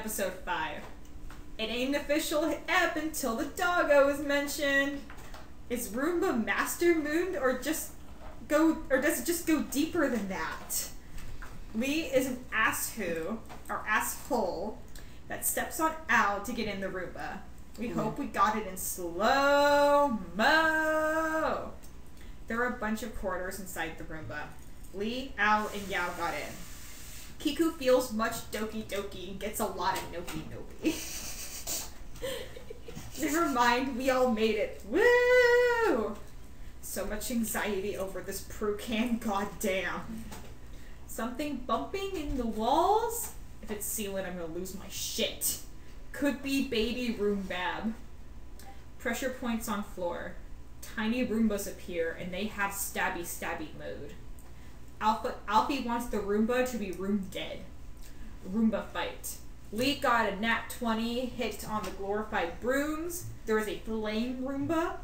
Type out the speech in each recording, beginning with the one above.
episode 5. It ain't an official ep until the doggo is mentioned. Is Roomba master mooned or does it just go deeper than that? Lee is an asshole that steps on Al to get in the Roomba. We hope we got it in slow-mo. There are a bunch of quarters inside the Roomba. Lee, Al, and Yao got in. Kiku feels much doki-doki and gets a lot of noki-noki. Never mind, we all made it. Woo! So much anxiety over this Prucan, goddamn. Something bumping in the walls? If it's sealant, I'm gonna lose my shit. Could be baby Roombab. Pressure points on floor. Tiny Roombas appear, and they have stabby mode. Alfie wants the Roomba to be room dead. Roomba fight. Lee got a nat 20 hit on the glorified brooms. There is a flame Roomba.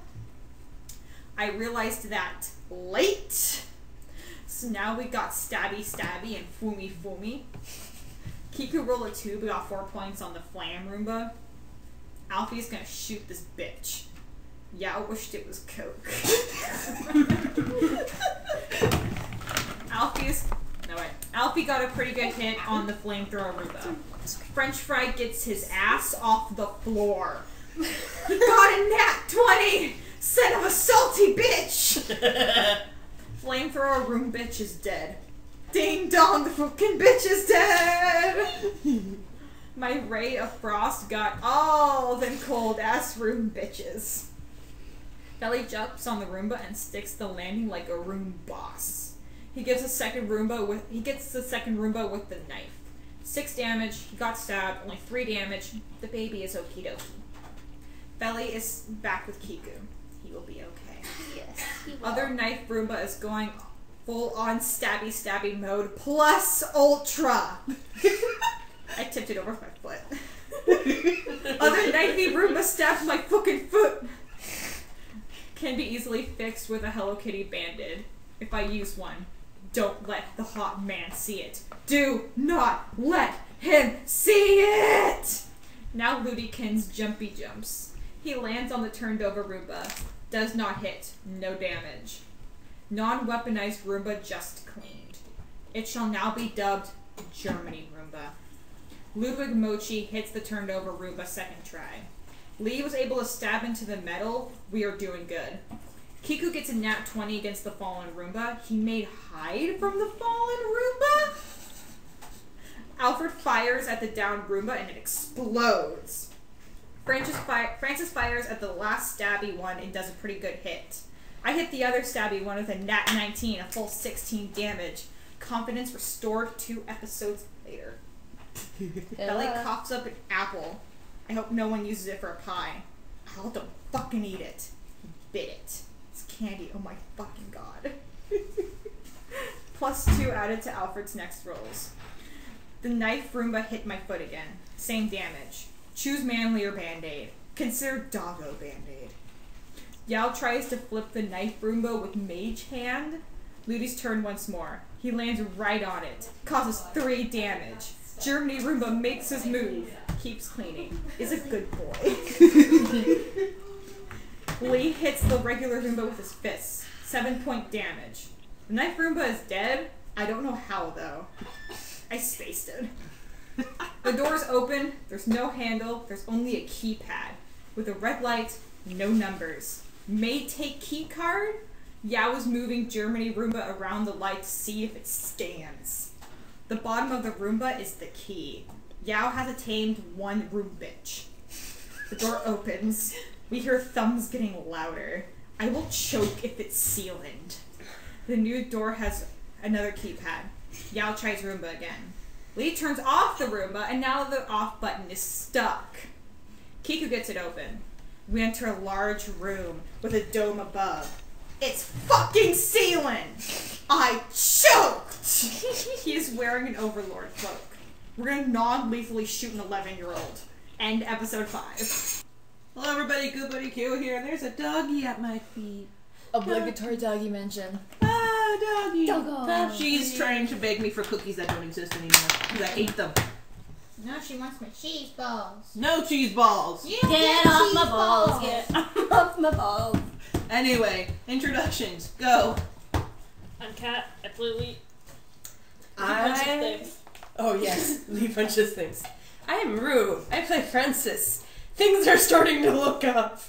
I realized that late. So now we got stabby and fumi. Kiku rolled a 2, we got 4 points on the flame Roomba. Alfie's gonna shoot this bitch. Yao wished it was Coke. Alfie got a pretty good hit on the flamethrower Roomba. French Fry gets his ass off the floor. He got a nat 20! Son of a salty bitch! Flamethrower room bitch is dead. Ding dong, the fucking bitch is dead! My ray of frost got all them cold ass room bitches. Belly jumps on the Roomba and sticks the landing like a room boss. He gets the second Roomba with the knife. 6 damage, he got stabbed, only 3 damage. The baby is okie dokie. Belly is back with Kiku. He will be okay. Yes, he will. Other knife Roomba is going full on stabby mode plus ultra. I tipped it over with my foot. Other knifey Roomba stabs my fucking foot. Can be easily fixed with a Hello Kitty Band-Aid. If I use one, don't let the hot man see it. Do not let him see it! Now Ludykins jumpy jumps. He lands on the turned over Roomba. Does not hit. No damage. Non-weaponized Roomba just cleaned. It shall now be dubbed Germany Roomba. Ludwig Mochi hits the turned over Roomba second try. Lee was able to stab into the metal. We are doing good. Kiku gets a nat 20 against the fallen Roomba. He made hide from the fallen Roomba? Alfred fires at the downed Roomba and it explodes. Francis fires at the last stabby one and does a pretty good hit. I hit the other stabby one with a nat 19, a full 16 damage. Confidence restored 2 episodes later. Belly coughs up an apple. I hope no one uses it for a pie. I'll don't fucking eat it. Bit it. It's candy. Oh my fucking god. +2 added to Alfred's next rolls. The knife Roomba hit my foot again. Same damage. Choose manly or Band-Aid. Consider doggo Band-Aid. Yao tries to flip the knife Roomba with Mage Hand. Ludi's turn once more. He lands right on it. Causes 3 damage. Germany Roomba makes his move. Keeps cleaning. Is a good boy. Lee hits the regular Roomba with his fists. 7-point damage. The knife Roomba is dead. I don't know how though. I spaced it. The door's open. There's no handle. There's only a keypad. With a red light, no numbers. May take key card? Yao is moving Germany Roomba around the light to see if it scans. The bottom of the Roomba is the key. Yao has a tamed 1 room bitch. The door opens. We hear thumbs getting louder. I will choke if it's sealant. The new door has another keypad. Yao tries Roomba again. Lee turns off the Roomba, and now the off button is stuck. Kiku gets it open. We enter a large room with a dome above. It's fucking sealant! I choked! He is wearing an Overlord cloak. We're gonna non-lethally shoot an 11-year-old. End episode 5. Hello everybody, Good Buddy Q here, and there's a doggy at my feet. Obligatory doggy mention. Ah, doggy! Doggo. She's trying to beg me for cookies that don't exist anymore, because I ate them. No, she wants my cheese balls. No cheese balls. You Get off my balls. Get off my balls. Anyway, introductions. Go. I'm Kat. I play Lee. Oh yes, Lee punches things. I am Roo. I play Francis. Things are starting to look up.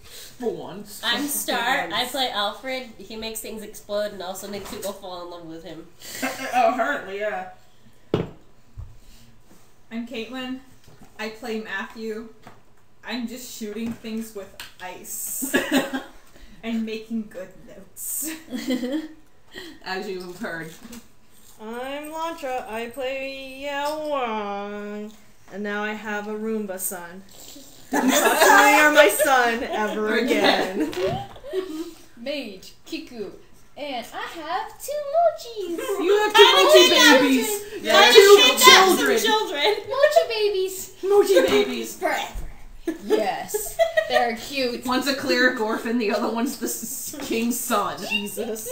For once. I'm Star. I play Alfred. He makes things explode and also makes people fall in love with him. Oh, apparently, yeah. I'm Kaitlyn. I play Matthew. I'm just shooting things with ice. And making good notes. As you have heard. I'm Lontra. I play Yao. And now I have a Roomba son. They are my son ever again. Mage Kiku. And I have 2 mochis. You have 2 mochi babies. Yeah, Two children. Mochi babies. Mochi babies. Forever. Yes. They're cute. One's a cleric orphan, the other one's the king's son. Jesus.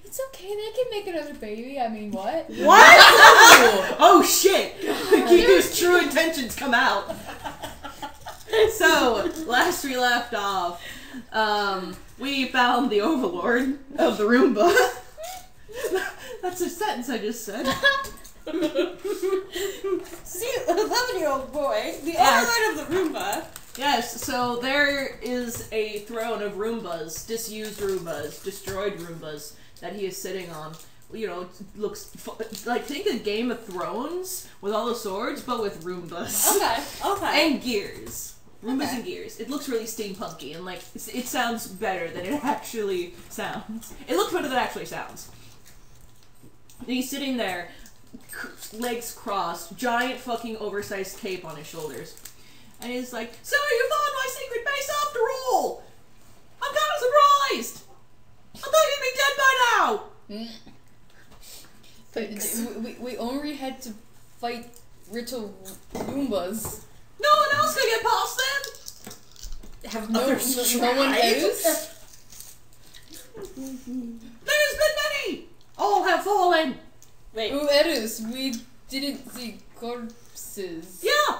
It's okay, they can make another baby. I mean, what? What? Oh shit! Kiku's true intentions come out. So, last we left off, we found the overlord of the Roomba. That's a sentence I just said. See, 11-year-old boy, the Yeah. overlord of the Roomba. Yes, so there is a throne of Roombas, disused Roombas, destroyed Roombas, that he is sitting on. You know, looks like, think of Game of Thrones with all the swords, but with Roombas. Okay. And gears. Roombas and gears. It looks really steampunky, and like, it sounds better than it actually sounds. It looks better than it actually sounds. And he's sitting there, legs crossed, giant fucking oversized cape on his shoulders. And he's like, "So you found my secret base after all? I'm kind of surprised! I thought you'd be dead by now!" We only had to fight little Roombas. No one else could get past them! Have No, others no one tried? else? There's been many! All have fallen! Wait. Who else? We didn't see corpses. Yeah!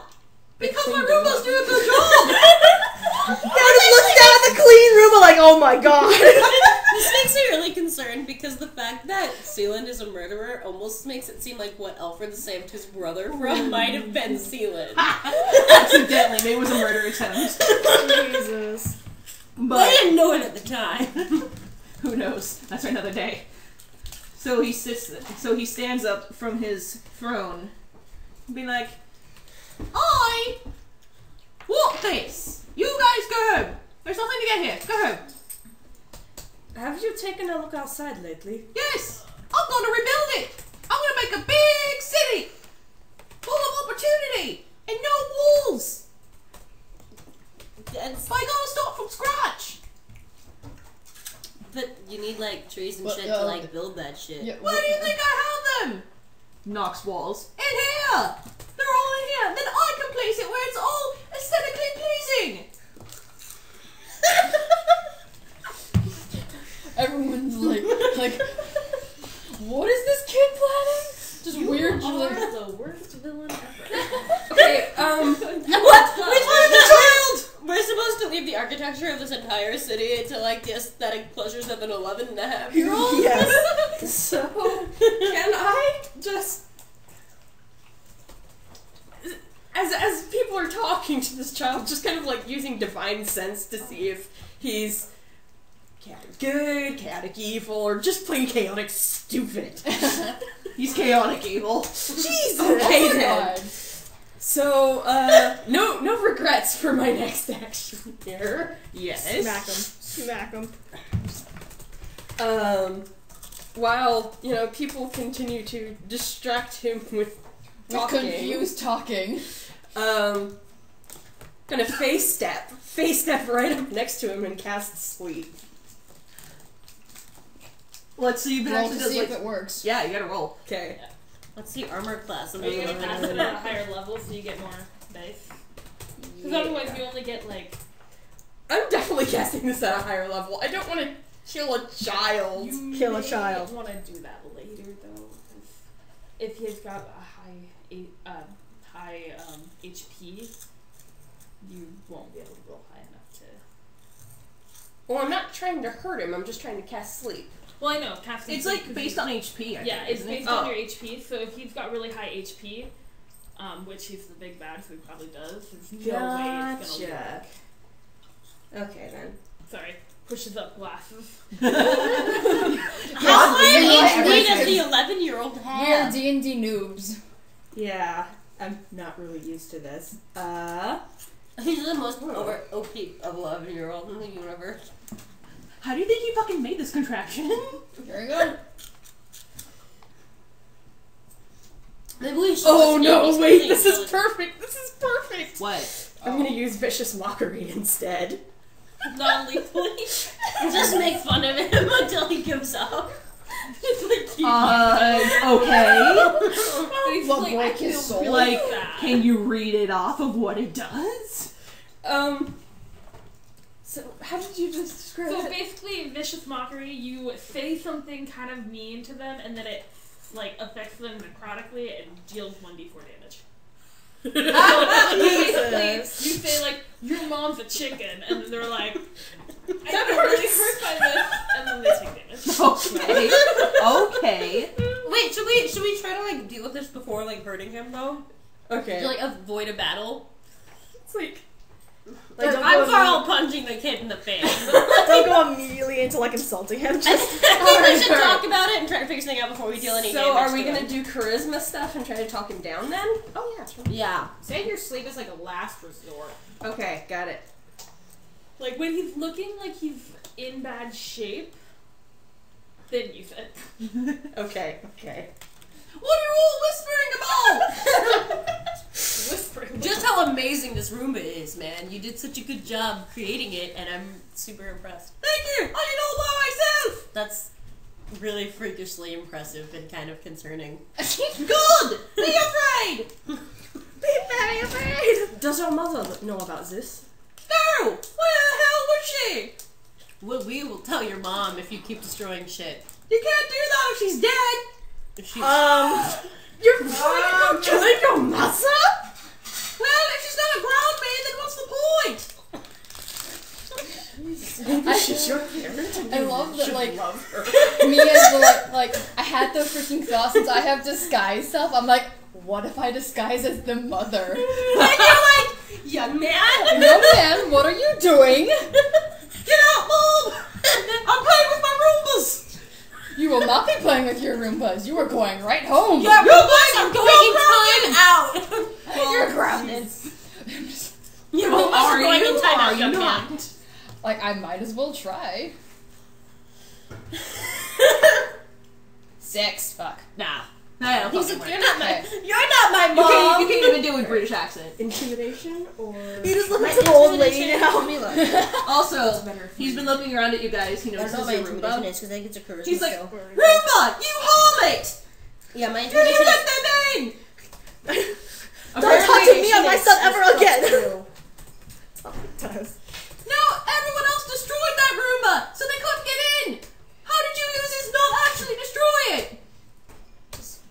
Because my cleaned them Roombas up. do a good job! Everyone looks down at the clean Roomba like, oh my god. This makes me really concerned because the fact that Sealand is a murderer almost makes it seem like what Alfred saved his brother from might have been Sealand. Accidentally, maybe it was a murder attempt. Jesus. I But didn't know it at the time. who knows? That's for another day. So he stands up from his throne, being like, "I want this. You guys go home. There's nothing to get here. Go home." Have you taken a look outside lately? Yes, I'm going to rebuild it. I'm going to make a big city full of opportunity and no walls. That's, But I got to start from scratch. but you need like trees and But, shit to like build that shit. Yeah, Where do you think I have them? Knocks walls. In here. They're all in here. Then I can place it where it's all aesthetically pleasing. Everyone's like, what is this kid planning? Just weird. Like, the worst villain ever. Okay, What? Which one of the child? We're supposed to leave the architecture of this entire city to like the aesthetic pleasures of an 11-and-a-half-year-old. Yes. so can I just as people are talking to this child, just kind of like using divine sense to see if he's chaotic good, chaotic evil, or just plain chaotic stupid. He's chaotic evil. Jesus. oh Okay my then. God. So, no regrets for my next action here. Yes. Smack him. Smack him. While, people continue to distract him with With talking. confused talking. Gonna face step right up next to him and cast sleep. Let's see if it Roll actually to does see like. if it works. Yeah, you gotta roll. Okay. Let's see armor class. Are you gonna cast it at a higher level so you get more dice? Because otherwise you only get like... I'm definitely casting this at a higher level. I don't want to kill a child. You Kill a may child. want to do that later though. If he's got a high HP, you won't be able to roll high enough to. Well, I'm not trying to hurt him. I'm just trying to cast sleep. Well, I know casting. It's like based on HP. I Yeah, think, it's isn't based it? on your HP. So if he's got really high HP, which he's the big bad, so he probably does. There's no way it's gonna Gotcha. work. Okay then. Sorry, pushes up glasses. How much HP does the 11-year-old We're have? D&D noobs. Yeah, I'm not really used to this. He's the most over OP of 11-year-old in the universe. How do you think he fucking made this contraption? Here we go. Maybe we should. Oh listen no! to Wait, something this is intelligent. perfect. This is perfect. What? I'm gonna use vicious mockery instead. Non-lethally. Just make fun of him until he gives up. It's like Okay. He's What like, broke I his feel soul? really Like, bad. can you read it off of what it does? So how did you just describe So it? basically, vicious mockery, you say something kind of mean to them, and then it like affects them necrotically and deals 1d4 damage. Basically, you say like, your mom's a chicken, and then they're like, I'm really hurt by this, and then they take damage. Okay. Wait, should we try to like deal with this before like hurting him though? Okay. To like avoid a battle? It's like I'm for all punching the kid in the face. Don't go immediately into like insulting him. I think we should talk about it and try to figure something out before we deal any damage. So are we to gonna him. do charisma stuff and try to talk him down then? Oh yeah, sure. Yeah. Save your sleep is like a last resort. Okay, got it. Like, when he's looking like he's in bad shape, then use it. Okay. What are you all whispering about? Whispering. Just how amazing this Roomba is, man. You did such a good job creating it, and I'm super impressed. Thank you. I did all by myself. That's really freakishly impressive and kind of concerning. Good. Be afraid. Be very afraid. Does your mother know about this? No. Where the hell was she? Well, we will tell your mom if you keep destroying shit. You can't do that if she's dead. If she You're killing your mother? Well, if she's not a ground man, then what's the point? Maybe she's your parent. I love that, like, love her. me as the, like, I had the freaking thought since I have disguise stuff, I'm like, what if I disguise as the mother? and you're like, young man. No, man, what are you doing? Get out, Mom! I'm playing with my Roombas! You will not be playing with your Roombas. You are going right home. Your Roombas are going in time out. You're grounded. Your Roombas are going in time out, you young man. not? Like, I might as well try. 6. Fuck. Nah. Nah, He's fucking like, work. you're not my mom. You can't even do a British accent. Intimidation or You just look like some old lady now. Also, he's been looking around at you guys. He knows this is a Roomba. is because I get a charisma He's like, skill. Roomba, you harlot! Yeah, my Do you intimidation let them in? Don't talk to me or my son ever again. That's all it does. No, everyone else destroyed that Roomba, so they couldn't get in. How did you use this not actually destroy it?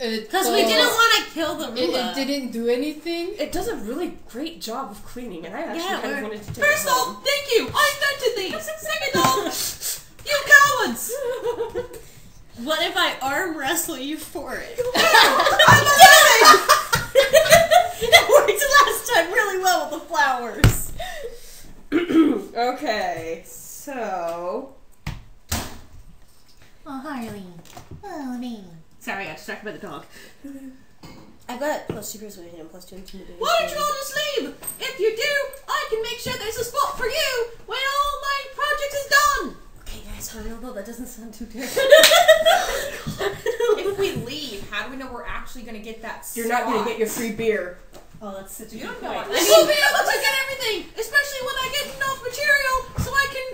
Because we didn't want to kill the Roomba. It didn't do anything. It does a really great job of cleaning, and I actually Yeah, kind of we're- wanted to take First it home. off, thank you. I invented these. Second off, you cowards. What if I arm wrestle you for it? I'm alive. It worked last time really well with the flowers. Okay, so Oh, Harley. Oh, me. Sorry, I got distracted by the dog. I got +2 persuasion and +2 intimidation. Why don't you all just leave? If you do, I can make sure there's a spot for you when all my project is done. Okay, guys, hurry, although that doesn't sound too terrible. If we leave, how do we know we're actually gonna get that you're not slot? gonna get your free beer. Oh, that's such a You good don't know point. what- I will be able to get everything, especially when I get enough material so I can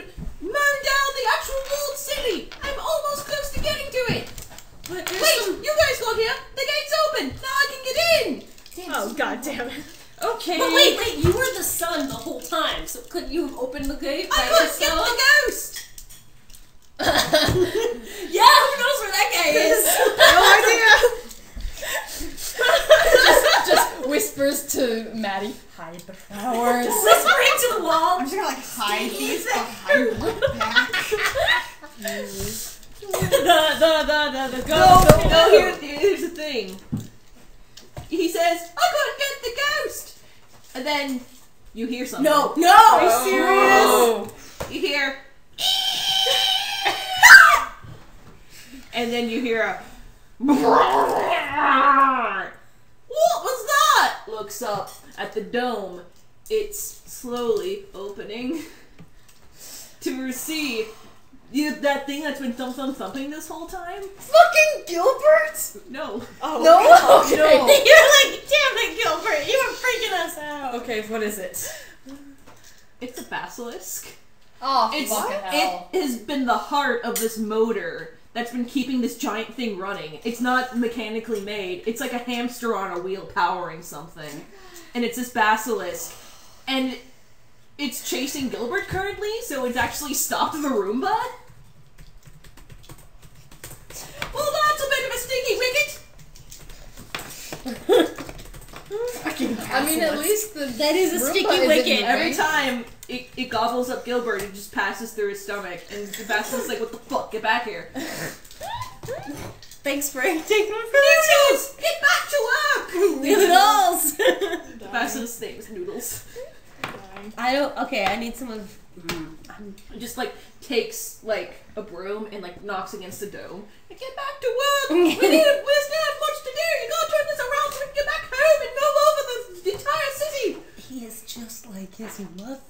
mow down the actual walled city. I'm almost close to getting to it. But Wait, you guys got here. The gate's open. Now I can get in. Oh god damn it. Okay. But wait, you were the son the whole time, so couldn't you have opened the gate by I couldn't get yourself? the ghost. Yeah, who knows where that guy is? No idea. Just whisper whispers to Maddie, hide the flowers. Whispering to the wall. I'm just gonna like hide these behind my back. Here's the thing. He says, I gotta get the ghost! And then you hear something. No. Are you serious? You hear and then you hear a what was that? Looks up at the dome. It's slowly opening to see that thing that's been thumping this whole time. Fucking Gilbert! No. Oh, No? Okay. No. You're like, damn it, Gilbert, you were freaking us out. Okay, what is it? It's a basilisk. Oh, It's fucking hell. it has been the heart of this motor that's been keeping this giant thing running. It's not mechanically made. It's like a hamster on a wheel powering something. And it's this basilisk. And it's chasing Gilbert currently, so it's actually stopped the Roomba. Well, that's a bit of a stinky wicket. I mean, at least the That is a Roomba sticky isn't wicket. moving. Every time it gobbles up Gilbert, it just passes through his stomach, and the basilisk's like, what the fuck, get back here. Thanks for taking one for Noodles! Get back to work! Noodles! The basilisk's name is Noodles. I need someone. Just like takes like a broom and like knocks against the dome. Get back to work! we still have much to do! You gotta turn this around so we can get back home and move over the entire city! He is just like his mother.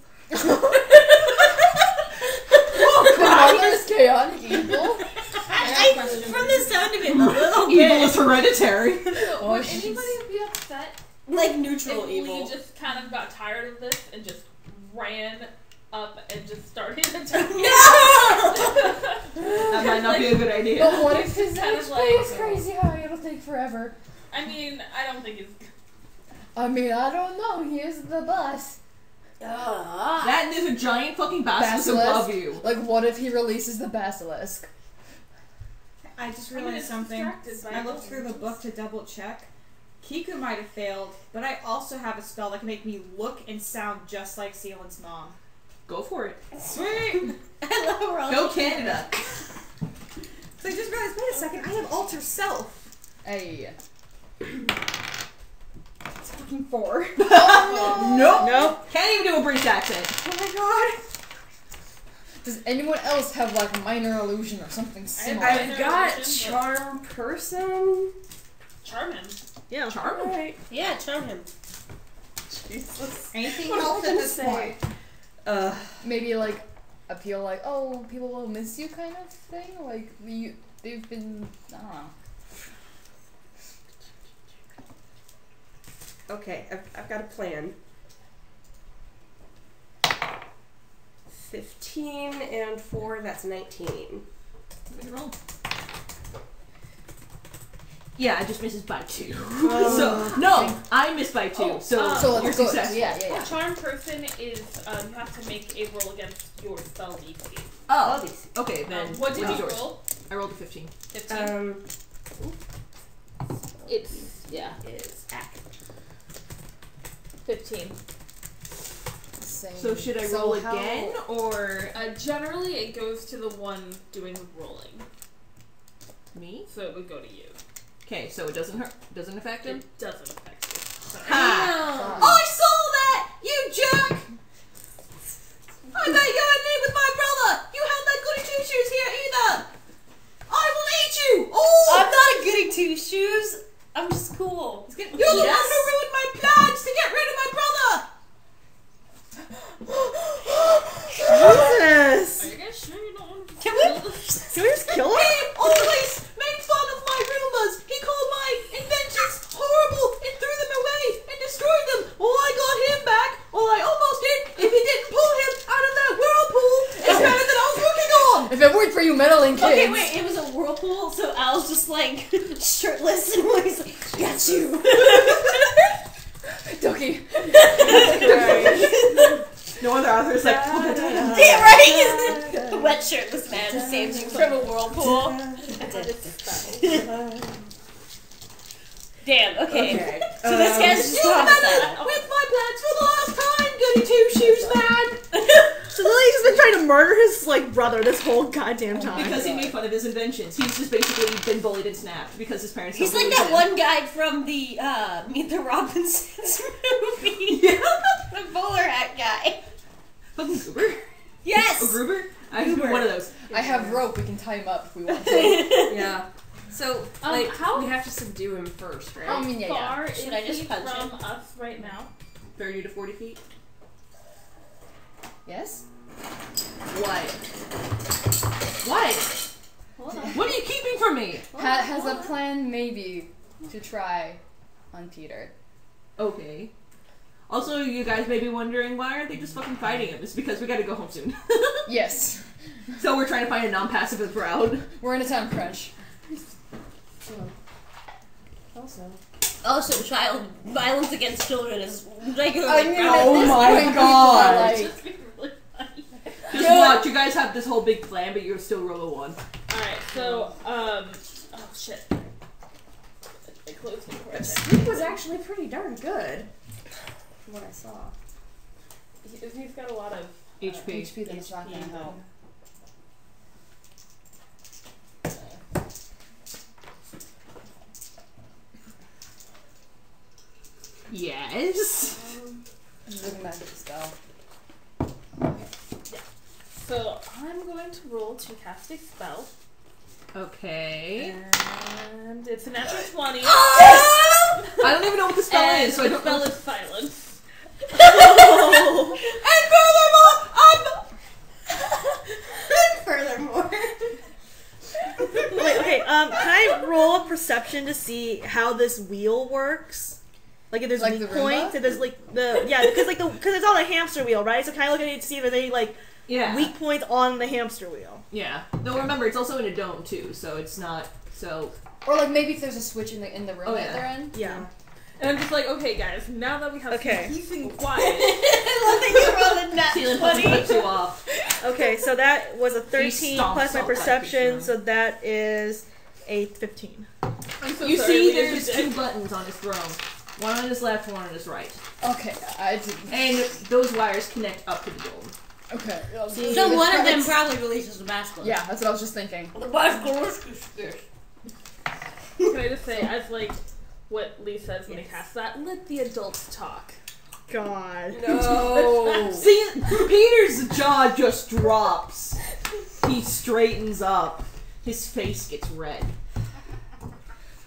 The mother's chaotic evil. From the sound of it, a little Evil bit. is hereditary. Oh, Would she's... anybody be upset Like if neutral Lee evil. just kind of got tired of this and just ran up and just started attacking? That might not be a good idea. But what if his Kind of HP like- is crazy high? It'll take forever. I mean, I don't think it's. I mean, I don't know. Here's the bus. That and there's a giant fucking basilisk above you. Like, what if he releases the basilisk? I just I mean, realized it's something. distracted by I looked through the book to double check. Kiku might have failed, but I also have a spell that can make me look and sound just like Sealand's mom. Go for it. Sweet! I love her all. Go Canada. So I just realized, wait a second, I have alter self. Hey. It's fucking 4. Nope. Can't even do a British accent. Oh my god. Does anyone else have, like, minor illusion or something similar? I've got charm person. Charm him. Yeah. Charm. Alright. Yeah, charm him. Jesus. Anything What am I else at gonna this say? point? Maybe, like, I feel like, oh, people will miss you kind of thing? Like, they've been, I don't know. Okay, I've got a plan. 15 and 4, that's 19. Roll. Yeah, it just misses by 2. So no, I missed by 2. Oh, so So you're let's go. successful. Yeah. Charm person is you have to make a roll against your spell DC. Oh, okay. Then What did you yours? roll? I rolled a 15. 15. It's Is accurate. 15. Same. So should I So roll how- again or Generally, it goes to the one doing the rolling, me? so it would go to you. Okay, so it doesn't affect him. It doesn't affect you. So Ha! I saw that, you jerk! I bet you're in league with my brother. You have no goody two shoes here either. I will eat you. Oh! I'm not a goody two shoes. I'm just cool. You're the one who ruined my plans to get rid of my brother! Jesus! Are you guys sure you don't want to Can kill we- this? Can we just kill him? He always made fun of my rumors. He called my inventions horrible and threw them away and destroyed them. Well, I got him back. Well, I almost did. If he didn't pull him out of that whirlpool, experiment that I was working on. If it weren't for you meddling kids. Okay, wait, it was a whirlpool, so Al's just like shirtless and he's like, got you. Doki. No wonder Arthur's like, Yeah, right? A wet shirtless man saves you from a whirlpool. Damn, okay. So So this guy's just homicidal. With my plans for the last time, goody two-shoes man! So Lily's been trying to murder his like brother this whole goddamn time. Because he made fun of his inventions. He's just basically been bullied and snapped because his parents He's don't like believe that him. one guy from the Meet the Robinsons movie. Yeah. The bowler hat guy. Fucking Goober? Yes! Oh, Gruber? I'm Goober. one of those. I have rope. We can tie him up if we want to. Yeah. So, like, we have to subdue him first, right? I mean, yeah, yeah. Far Should is I just he punch from him? us right now? 30 to 40 feet. Yes. What? What? Hold on. What are you keeping from me? Has a plan maybe to try on Peter. Okay. Also, you guys may be wondering, why aren't they just fucking fighting him? It's because we gotta go home soon. Yes. So we're trying to find a non-passive crowd. We're in a time crunch. Also, child violence against children is regularly. I mean, Oh at this my point, God. people are Just be really funny. Just watch, you guys have this whole big plan, but you're still roll a 1. Alright, so, oh shit. I closed before I checked. Sleep was actually pretty darn good. From what I saw. He's got a lot of HP. HP, then it's not gonna help. Yes. Looking back at the spell. So I'm going to roll to cast a spell, Okay. and it's a natural 20. I don't even know what the spell And is, so I the don't spell know. is silence. And furthermore, Wait, okay, can I roll a perception to see how this wheel works? Like if there's Like weak the Roomba? points, if there's like because it's on a hamster wheel, right? So can I look at it to see if there's any like yeah. weak points on the hamster wheel? Yeah. Though remember, it's also in a dome too, so it's not so. Or like maybe if there's a switch in the room Oh, that yeah. they're in. Yeah. And I'm just like, okay, guys, now that we have Okay. some peace and quiet, I love that you rolled a nat Sealant fucking 20. flips you off. Okay, so that was a 13 stomps plus my off that perception, creature. so that is a 15. I'm so You sorry, see, we there's just 2 did- buttons on his throne. One on his left, one on his right. Okay, I did. And those wires connect up to the dome. Okay. So one of them probably releases the basilisk. Yeah, that's what I was just thinking. The basilisk is this. Can I just say, as like what Lee says when he casts that, let the adults talk. God. No. See, Peter's jaw just drops. He straightens up. His face gets red.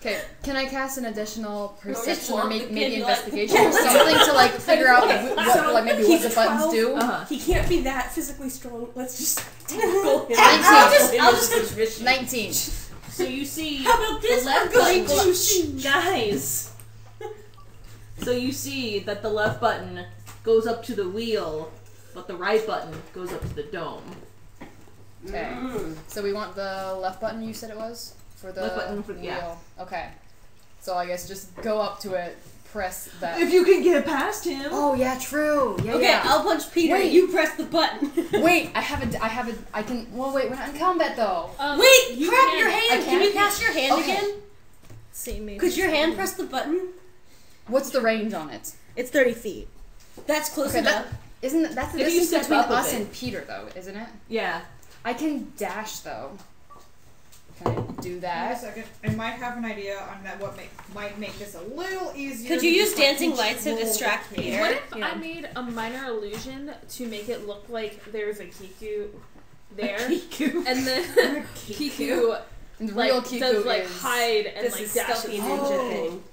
Okay, can I cast an additional just perception or walk the maybe kid like- investigation or something to like figure out what like maybe what the buttons do? Uh-huh. He can't be that physically strong. Let's just tackle him. I'll just 19. So you see How about this? the left I'm going button. to Guys! So you see that the left button goes up to the wheel, but the right button goes up to the dome. Okay. So we want the left button you said it was? For the Left button for the- wheel. yeah. Okay. So I guess just go up to it, press that. If you can get past him. Oh yeah, true. Yeah, Okay, yeah. I'll punch Peter. Wait. You press the button. Wait, I can. Well, wait, we're not in combat though. Wait, you grab can- your I hand. Can can't? you cast your hand Okay. again? See, maybe. Could your hand press the button? What's the range on it? It's 30 feet. That's close Okay, enough. that's the If you distance step between up a us bit. and Peter though, isn't it? Yeah. I can dash though. Can I do Wait a that? second. I might have an idea on that. What might make this a little easier. Could you to use just, like, dancing lights to control distract the Peter? What if Yeah. I made a minor illusion to make it look like there's a Kiku there, Kiku. and then Kiku And the like real Kiku does like is hide and This like is dashes stealthy ninja thing.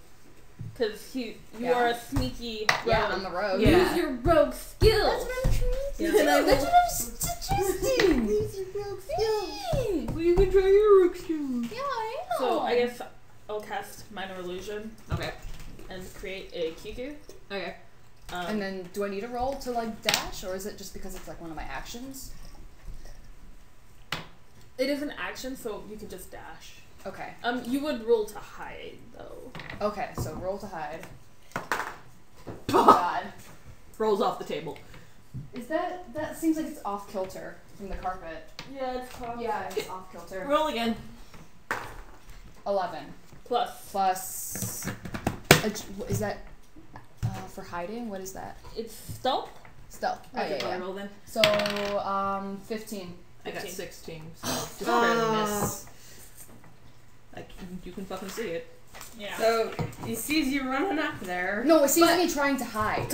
because you Yeah. are a sneaky rogue. yeah on the road. Yeah. Use your rogue skills. And I will. Well, you can try your rook skills. So I guess I'll cast minor illusion Okay. and create a Kiku. Okay. And then do I need a roll to like dash, or is it just because it's like one of my actions? It is an action, so you can just dash. Okay. You would roll to hide though. Okay, so roll to hide. Oh God. Rolls off the table. Is that seems like it's off kilter from the carpet? Yeah, it's called. Yeah, it's off kilter. Roll again. 11 Plus. plus Is that for hiding? What is that? It's stealth. Stealth. Oh, I yeah. roll then. So 15. I got 16, so just barely miss. Like, you can fucking see it. Yeah. So he sees you running up there. No, it seems me trying to hide.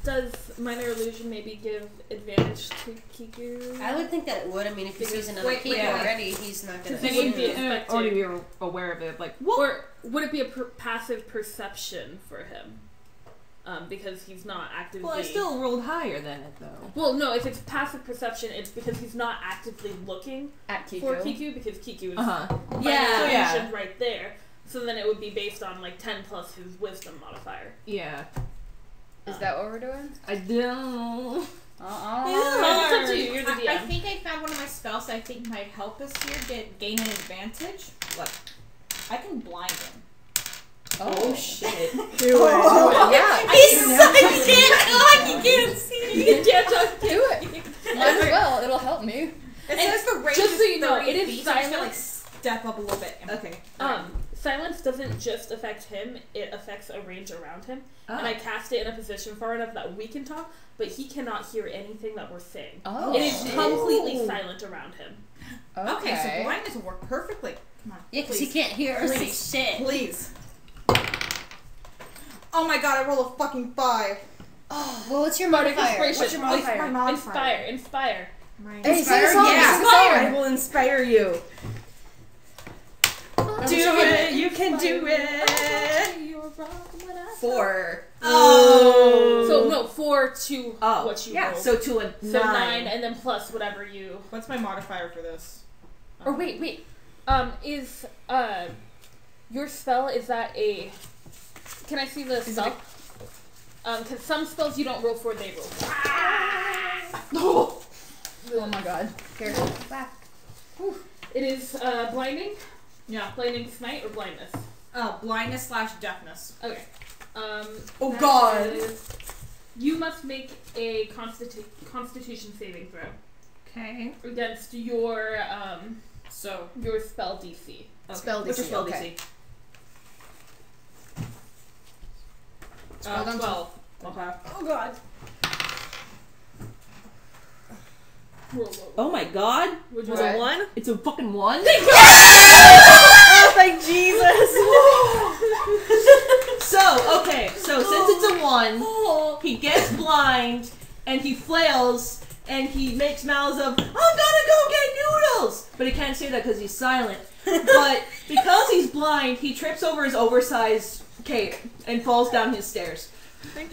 Does minor illusion maybe give advantage to Kiku? I would think that it would. I mean, if he sees another Wait, Kiku yeah. already, he's not gonna. It wouldn't be Or expected. you're aware of it, like, Or would it be a passive perception for him? Because he's not actively. well, I still rolled higher than it, though. Well, no. If it's passive perception, it's because he's not actively looking At Kiku. for Kiku because Kiku is Uh-huh. minor Yeah. illusion right there. So then it would be based on like 10 plus his wisdom modifier. Yeah. Is that what we're doing? I don't... It's up to you. You're the DM. I think I found one of my spells that I think might help us here gain an advantage. What? I can blind him. Oh, shit. Do it. Yeah. He can't see. You can't talk to Do it. Might as well. It'll help me. It says the range just is so you know, 30 it is feet, so I'm just gonna, silent. like step up a little bit. Okay. Silence doesn't just affect him, it affects a range around him. Oh. And I cast it in a position far enough that we can talk, but he cannot hear anything that we're saying. Oh. It is completely silent around him. Okay, so blindness will work perfectly. Come on. Yeah, because he can't hear or see Please. shit. Please. Oh my god, I rolled a fucking 5. Well, what's your Bardic modifier? inspiration. What's your modifier? My modifier. Inspire. Hey, sing a song. Yeah. Sing a song. I will inspire you. Do it. You can do it. 4. Oh. So no, 4 to Oh, what you yeah, rolled. so to a 9. So 9 and then plus whatever you. What's my modifier for this? Or wait. Is your spell, is that a... Can I see the spell? Because some spells you don't roll for, they roll. Oh my god. Careful. Back. It is blinding, Yeah. blinding smite, or blindness. Oh, blindness / deafness. Okay. Oh, that God. is- you must make a Constitution saving throw Okay. against your So, spell DC. Spell What's your DC, spell okay. DC? Spell down to- 12. Okay. Oh god. Roll. Oh my god. Would you Was it roll? 1? It's a fucking 1? Oh, thank Jesus! So, okay, so since it's a 1, he gets blind, and he flails, and he makes mouths of, I'm gonna go get noodles! But he can't say that because he's silent. But because he's blind, he trips over his oversized cape and falls down his stairs.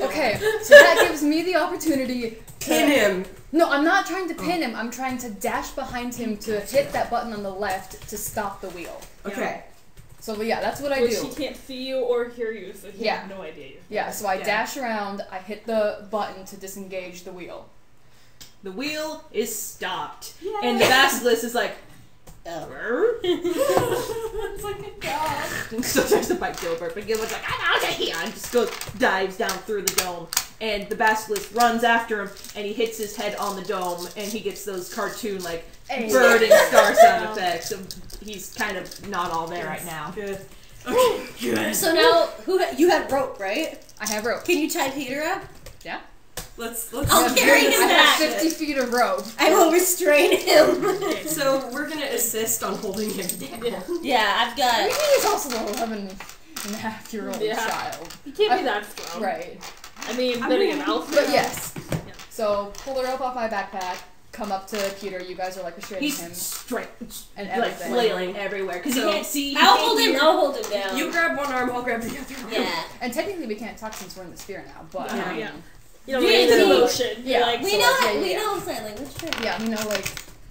Okay, so that gives me the opportunity to... Pin him. No, I'm not trying to pin him. I'm trying to dash behind him to hit that button on the left to stop the wheel. Okay. So yeah, that's what I Which do. he can't see you or hear you, so he Yeah. has no idea you're Yeah, so I Yeah. dash around, I hit the button to disengage the wheel. The wheel is stopped. And the basilisk is like, It's like a dog. and so starts to bite Gilbert, but Gilbert's like, I'm out of here! And just dives down through the dome. And the basilisk runs after him, and he hits his head on the dome, and he gets those cartoon, like, Hey. bird and star sound effects. So he's kind of not all there right now. Good. Okay, good. So now, you had rope, right? I have rope. Can you tie Peter up? Yeah? Let's I'll carry him I have back. 50 feet of rope. I will restrain him. So we're gonna assist on holding him down. Yeah, I've got. He's also an 11-and-a-half-year-old Yeah. child. You can't be that strong. Right. I mean, then again, Alfred. But yes. So, pull the rope off my backpack, come up to Peter, you guys are like restraining He's him. straight, And like, everything. flailing everywhere, because So, he can't see. I'll hold him down. You grab one arm, I'll grab the other arm. Yeah. And technically we can't talk since we're in the sphere now, but Yeah. I mean, Yeah. You know, Yeah, it's an yeah. emotion. Yeah. Like, We So, know. yeah, We yeah. know sign language. Sure. yeah, you know, like,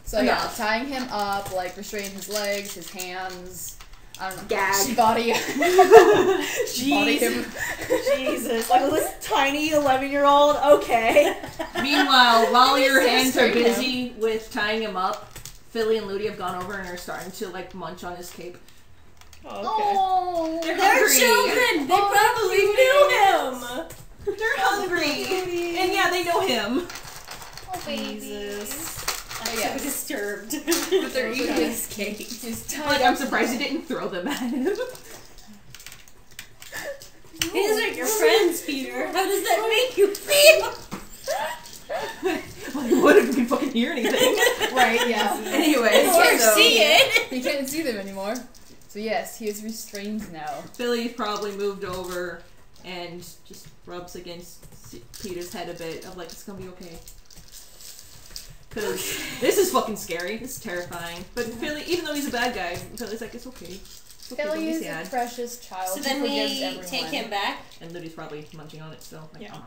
so Enough. yeah, tying him up, like, restraining his legs, his hands, I don't know. Gag. Body Jeez. him. Jesus. Like this tiny 11-year-old? Okay. Meanwhile, while your so hands are straight busy with tying him up, Philly and Ludi have gone over and are starting to, like, munch on his cape. Okay. Oh. They're They're hungry. children. They probably knew him. They're hungry! And yeah, they know him. Jesus. I'm so Yes. disturbed. But they're eating his cake. He's tied Like, up. I'm surprised he didn't throw them at him. your friends, Peter. How does that make you feel? What if we can fucking hear anything? Right, yeah. Anyway, Or so see it. He can't see them anymore. So yes, he is restrained now. Billy probably moved over and just rubs against Peter's head a bit of like, it's gonna be okay. Because this is fucking scary. This is terrifying. But Billy, even though he's a bad guy, Billy's like, it's okay. It's okay, don't Billy be is a sad. precious child. So He then forgives we everyone. take him back. And Liddy's probably munching on it still. Like, Yeah. oh.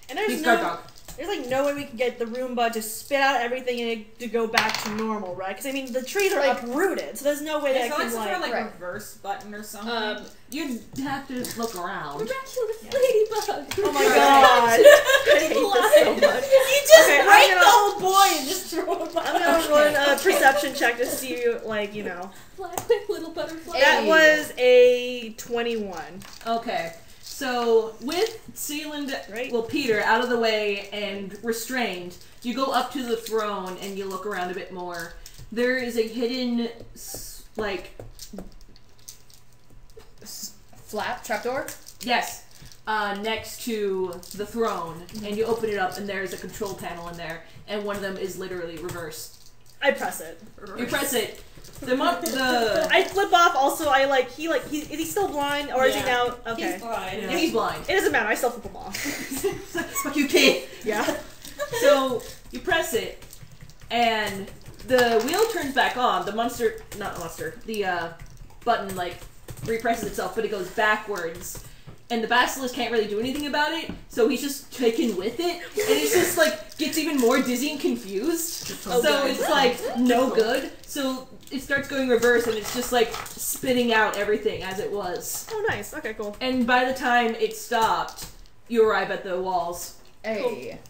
And there's He's guard no, dog. there's like no way we can get the Roomba to spit out everything and it to go back to normal, right? Because I mean the trees are Like- uprooted, so there's no way that So can it's for like Right. reverse button or something. You'd have to look around. Miraculous Yeah. ladybug. Oh my god! I hate this so much. You just Okay, I'm break gonna- the whole boy and just throw him out. I'm gonna run a perception check to see, like, you know. Flying little butterfly. That was a 21. Okay. So, with Sealand, Right. well, Peter out of the way and restrained, you go up to the throne and you look around a bit more. There is a hidden, like, Flap, trapdoor? yes, next to the throne. And you open it up and there's a control panel in there. And one of them is literally reversed. I press it. You press it. The I flip off. Also, I like is he still blind or is he Yeah. now? Okay, He's blind. yeah, he's blind. it doesn't matter. I still flip him off. Fuck you, kid. Yeah. So you press it, and the wheel turns back on. The the button like represses itself, but it goes backwards. And the basilisk can't really do anything about it, so he's just taken with it, and it's just like gets even more dizzy and confused. So it's like no good. So it starts going reverse, and it's just like spitting out everything as it was. Oh, nice. Okay, cool. And by the time it stopped, you arrive at the walls. Hey.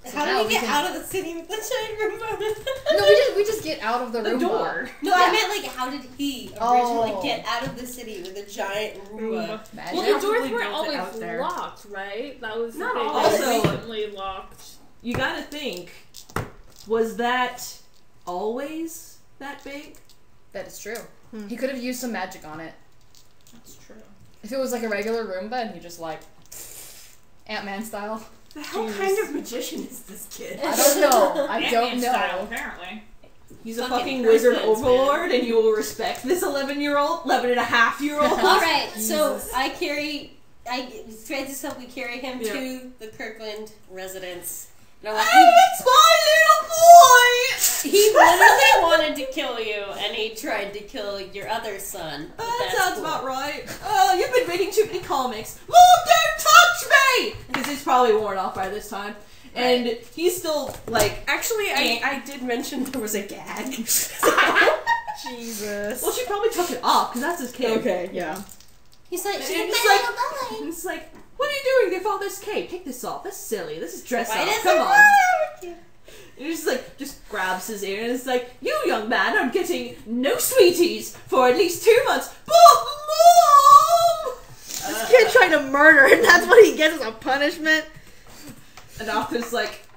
So How now do we get can- out of the city with the giant Roomba? No, we just get out of the The room. door. No, I meant like, how did he originally Oh. get out of the city with a giant Roomba? Magic. Well, the doors Probably weren't built it always out there. locked, right? That was Not the thing. always. They Also- recently locked. You gotta think, was that always that big? That is true. Hmm. He could have used some magic on it. That's true. If it was like a regular Roomba and he just like Ant-Man style. The hell kind of magician is this kid? I don't know. I don't Ant-Man style, know. apparently. He's a Fucking fucking wizard Christmas, overlord, and you will respect this 11-year-old, 11-and-a-half-year-old. Alright, so Francis helped me carry him Yeah. to the Kirkland residence. And I'm like, It's my little boy! he literally wanted to kill you, and he tried to kill your other son. But That that's sounds cool. about right. Oh, you've been reading too many comics. Mom, don't touch me! Because it's probably worn off by this time. And he's still, like... Actually, I did mention there was a gag. Jesus. Well, she probably took it off, because that's his kid. Okay, yeah. He's like, And she's it's my like- little boy. And it's like, what are you doing? They found this cape. Take this off. That's silly. This is dress Why up. does Come it on. work? And he's like, just grabs his ear and it's like, you young man are getting no sweeties for at least 2 months. But Mom! This kid trying to murder, and that's what he gets as a punishment. And Arthur's like,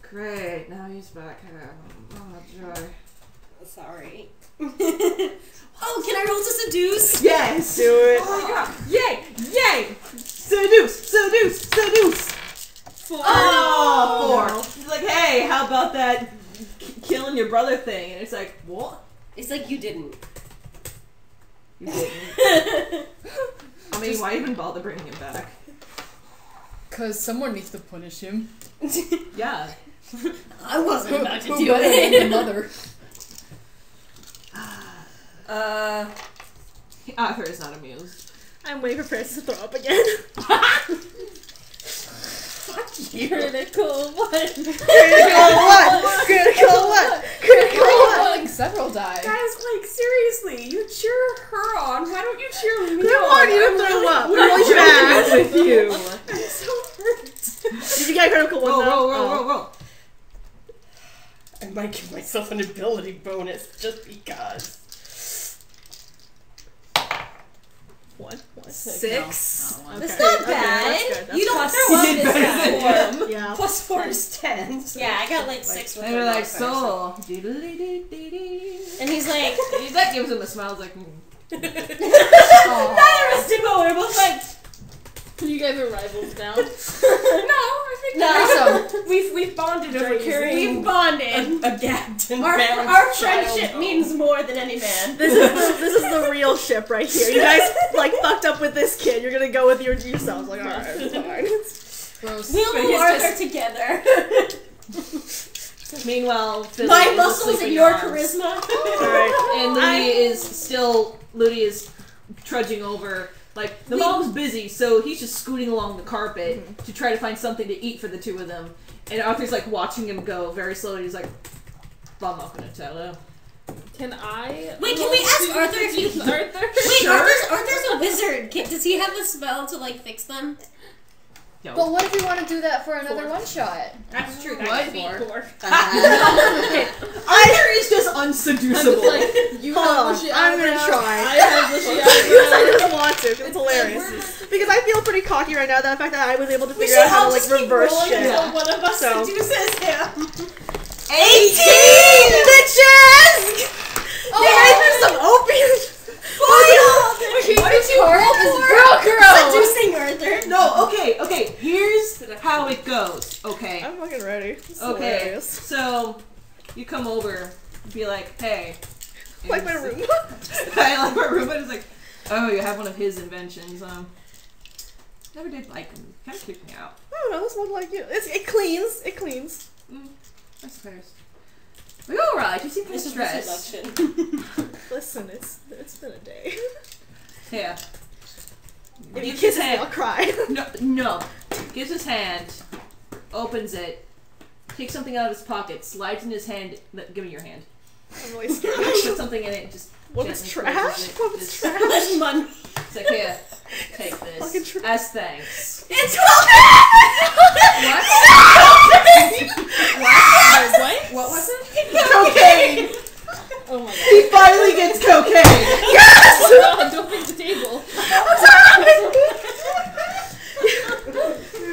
great, now he's back home. Oh, joy. Sorry. Oh, can I roll to seduce? Yes! Do it. Oh my god. Yay! Yay! Seduce! Seduce! Seduce! 4. Oh, 4. He's like, hey, how about that killing your brother thing? And it's like, what? It's like you didn't. You didn't. I mean, why even bother bringing him back? Cause someone needs to punish him. Yeah. I wasn't about to Who do better than it. the mother? Arthur is not amused. I'm waiting for Francis to throw up again. Critical one. Critical what? Critical what? Critical what? Rolling several die. Guys, like, seriously, you cheer her on. Why don't you cheer me We on? want you to I'm throw really- up. We're really bad. with you. I'm so hurt. Did you get a critical one Roll, though? roll, roll, Oh. roll, roll. I might give myself an ability bonus just because. 6. No, That's Okay, not okay, bad. that's good, that's You don't good. throw up You did this better time. than him. Yeah. Plus 4 is 10. So Yeah, I got like 6 with And they're the like, modifier, so. Doodle-dee-dee-dee-dee. And he's like, That gives him a smile. It's like, Aw. Neither is Timo now. No, I think No. we've bonded over carrying We've bonded. a gagged and Our bound friendship child means more than any man. This is the real ship right here. You guys like fucked up with this kid. You're gonna go with yourselves. Like, alright, it's fine. Gross. We'll But move he's Arthur together. Meanwhile, Philly My is muscles asleep and in your arms. charisma. Alright. And Ludi is trudging over. Like, the mom's busy, so he's just scooting along the carpet to try to find something to eat for the two of them. And Arthur's like watching him go very slowly. He's like, I'm not gonna tell him. Can I? Wait, can we ask Arthur if he? Arthur? Wait, Sure. Arthur's a wizard. Does he have a spell to like fix them? No. But what if we want to do that for another one shot? That's true. What? That could be four. Arthur is just unseducible. You Hold on, have the I'm gonna Shiaga. try. I have the Because I Shiaga. just want to. 'Cause it's hilarious. Because I feel pretty cocky right now. That the fact that I was able to We figure should out how all to like just keep reverse rolling shit. until one of us So- seduces him. 18 bitches! You guys are some opium. What did you roll for? Seducing Arthur. No, okay. Here's how it goes. Okay. I'm fucking ready. It's Okay. hilarious. So, you come over, be like, hey. Like my And room. I like my room, and it's like, oh, you have one of his inventions. Never did like him. Kind of kicked me out. I don't know. This one like you. It cleans. It cleans. I suppose. Are you alright? You seem kind of This is stressed. seduction. Listen, it's been a day. Yeah. If you Gives kiss his me, I'll hand. cry. No. Gives his hand, opens it, takes something out of his pocket, slides in his hand. Give me your hand. I'm really scared. Put something in it, just. What is gently trash? presses it, What is just- trash? Much money. It's like, here, take Fucking this. trash. As thanks. It's What? What was it? Cocaine! Oh my god. He finally gets cocaine! God, don't break the table.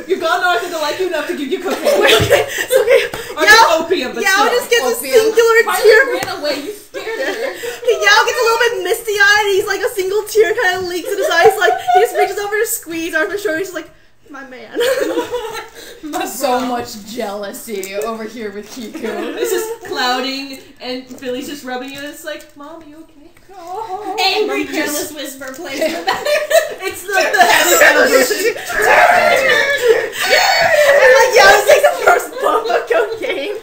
You've gotten Arthur to like you enough to give you cocaine. It's okay. Or just opium, but Yao still. just gets a Opium. singular Riley tear. ran away. You scared her. Yao gets a little bit misty-eyed. And he's like a single tear kind of leaks in his eyes. Like he just reaches over to squeeze Arthur's shoulder. He's just like, my man. So much jealousy over here with Kiku. It's just clouding, and Philly's just rubbing you, and it's like, Mom, are you okay? angry, jealous whisper plays in the background. It's the heavy version. And like Yao takes the first bump of cocaine.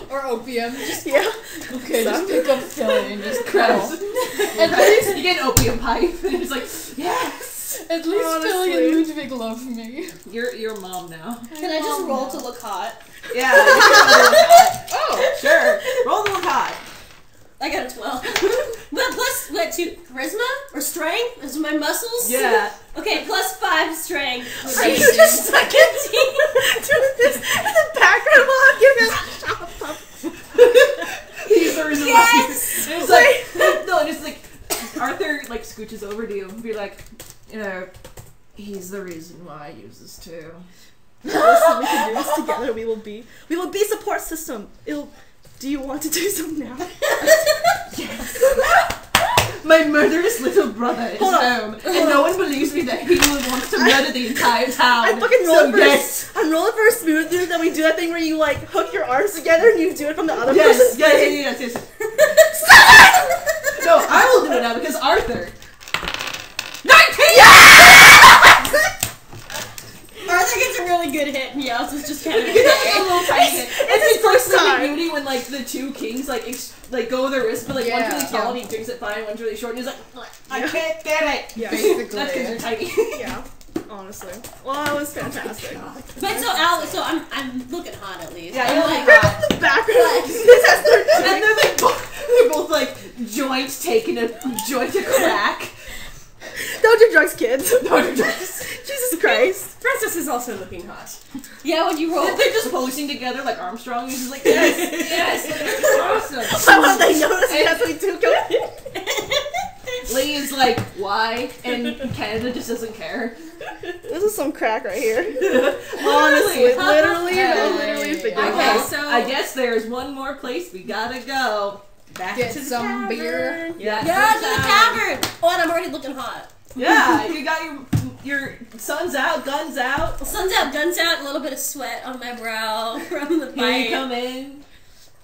Or opium. Just, Yeah. okay, just pick up Philly and just Crabs. crawl. At least you get an opium pipe, and it's like, yes! At least Honestly. Philly and Ludwig love me. You're mom now. Can I just roll to look hot? Yeah. Oh, sure. Roll the look hot. I got a 12. But plus, what, 2 charisma? Or strength? Those are my muscles? Yeah. Okay, plus 5 strength. Are you just stuck doing this in the background while I'm giving a shot pump? He's the reason why. It's like, no, and it's like, Arthur, like, scooches over to you and be like, you know, he's the reason why I use this too. Listen, we can do this together. We will be support system. Do you want to do so now? My murderous little brother is Hold on. home, and no one believes me that he wants to murder the entire town. I'm fucking So rolling for yes. I'm rolling for a smooth dude that we do that thing where you like hook your arms together and you do it from the other Yes, person's yes. No, I will do it now because Arthur. 19! Arthur gets a really good hit and Yells is just kind of A little tiny hit. It's his first like time. Sleeping Beauty when like the two kings like go their wrist, but like one's really Yeah. tall and he drinks it fine, one's really short and he's like, I can't get it. Yeah. That's because they're tiny. Yeah. Honestly. Well, it was fantastic. But so I'm looking hot at least. Yeah, I'm you're like, like, The background. This has their and they're like they're both like joints taking a joint to crack. Don't do drugs, kids. Don't do drugs. Jesus Christ. Francis is also looking hot. yeah, when you roll. They're just posing together like Armstrong. And he's just like, yes, awesome. Why won't they notice that's what we do? Lee is like, why? And Canada just doesn't care. This is some crack right here. Honestly, Honestly, literally, Hey. thinking Okay, about it. so- I guess there's one more place we gotta go. Back Get to the some tavern. beer. Yeah, Yeah, to the tavern! Oh, and I'm already looking hot. Yeah, you got your sun's out, guns out. Sun's out, guns out, a little bit of sweat on my brow from the Here fight. you come in.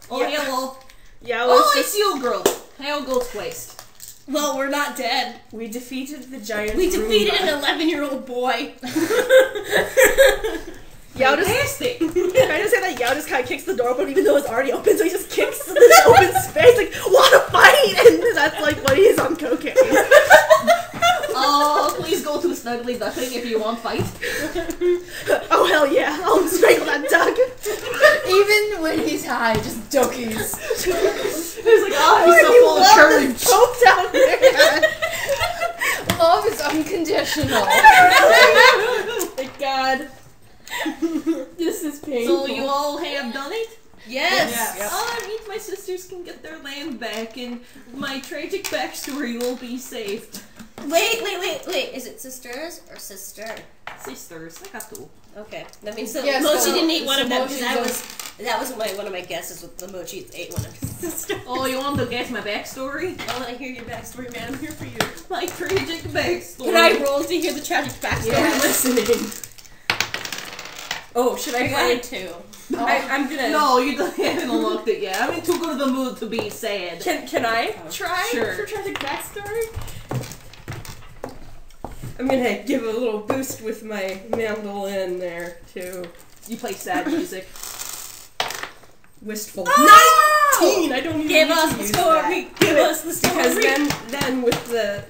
Oh yeah, well. Yeah, Oh, it's you, girl. How goes waste? Well, we're not dead. We defeated the giant. We defeated Roomba. an 11-year-old boy. Yao just Fantastic. trying to say that Yao just kind of kicks the door open even though it's already open, so he just kicks this open space like, wanna fight? And that's like when he's on cocaine. Oh, please go to snuggly duckling if you want fight. Oh hell yeah, I'll strangle that duck. Even when he's high, just duckies. He's like, oh, he's so full of courage. Poke down there. Love is unconditional. Thank God. This is painful. So you all have done it? Yes. Oh, that means my sisters can get their land back and my tragic backstory will be saved. Wait. Is it sisters or sister? Sisters, I got two. Okay, that means that Yes, Mochi so- didn't eat one so of them because Mochi's that was one of my guesses with the Mochi ate one of his sisters. Oh, you want to guess my backstory? I want to hear your backstory, man. I'm here for you. My tragic backstory. Can I roll to hear the tragic backstory? Yeah, listening. Oh, should I I find? got two. I'm gonna. No, you haven't unlocked it yet. I'm in too good of a mood to be sad. Can I try Sure. for tragic backstory? I'm gonna give a little boost with my mandolin there too. You play sad music. Wistful. Oh! 19! I don't even Give need us to the use story. that. Give us the story. Because then with the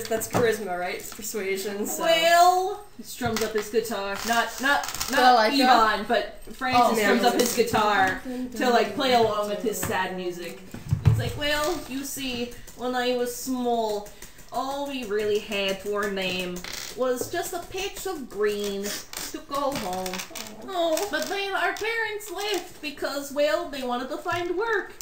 that's charisma, right? It's persuasion. So. Well, he strums up his guitar. Not like Yvonne, but Francis Oh, strums man. up his guitar to like play along with his sad music. He's like, well, you see, when I was small, all we really had for a name was just a patch of green to go home. Oh. But then our parents left because, well, they wanted to find work.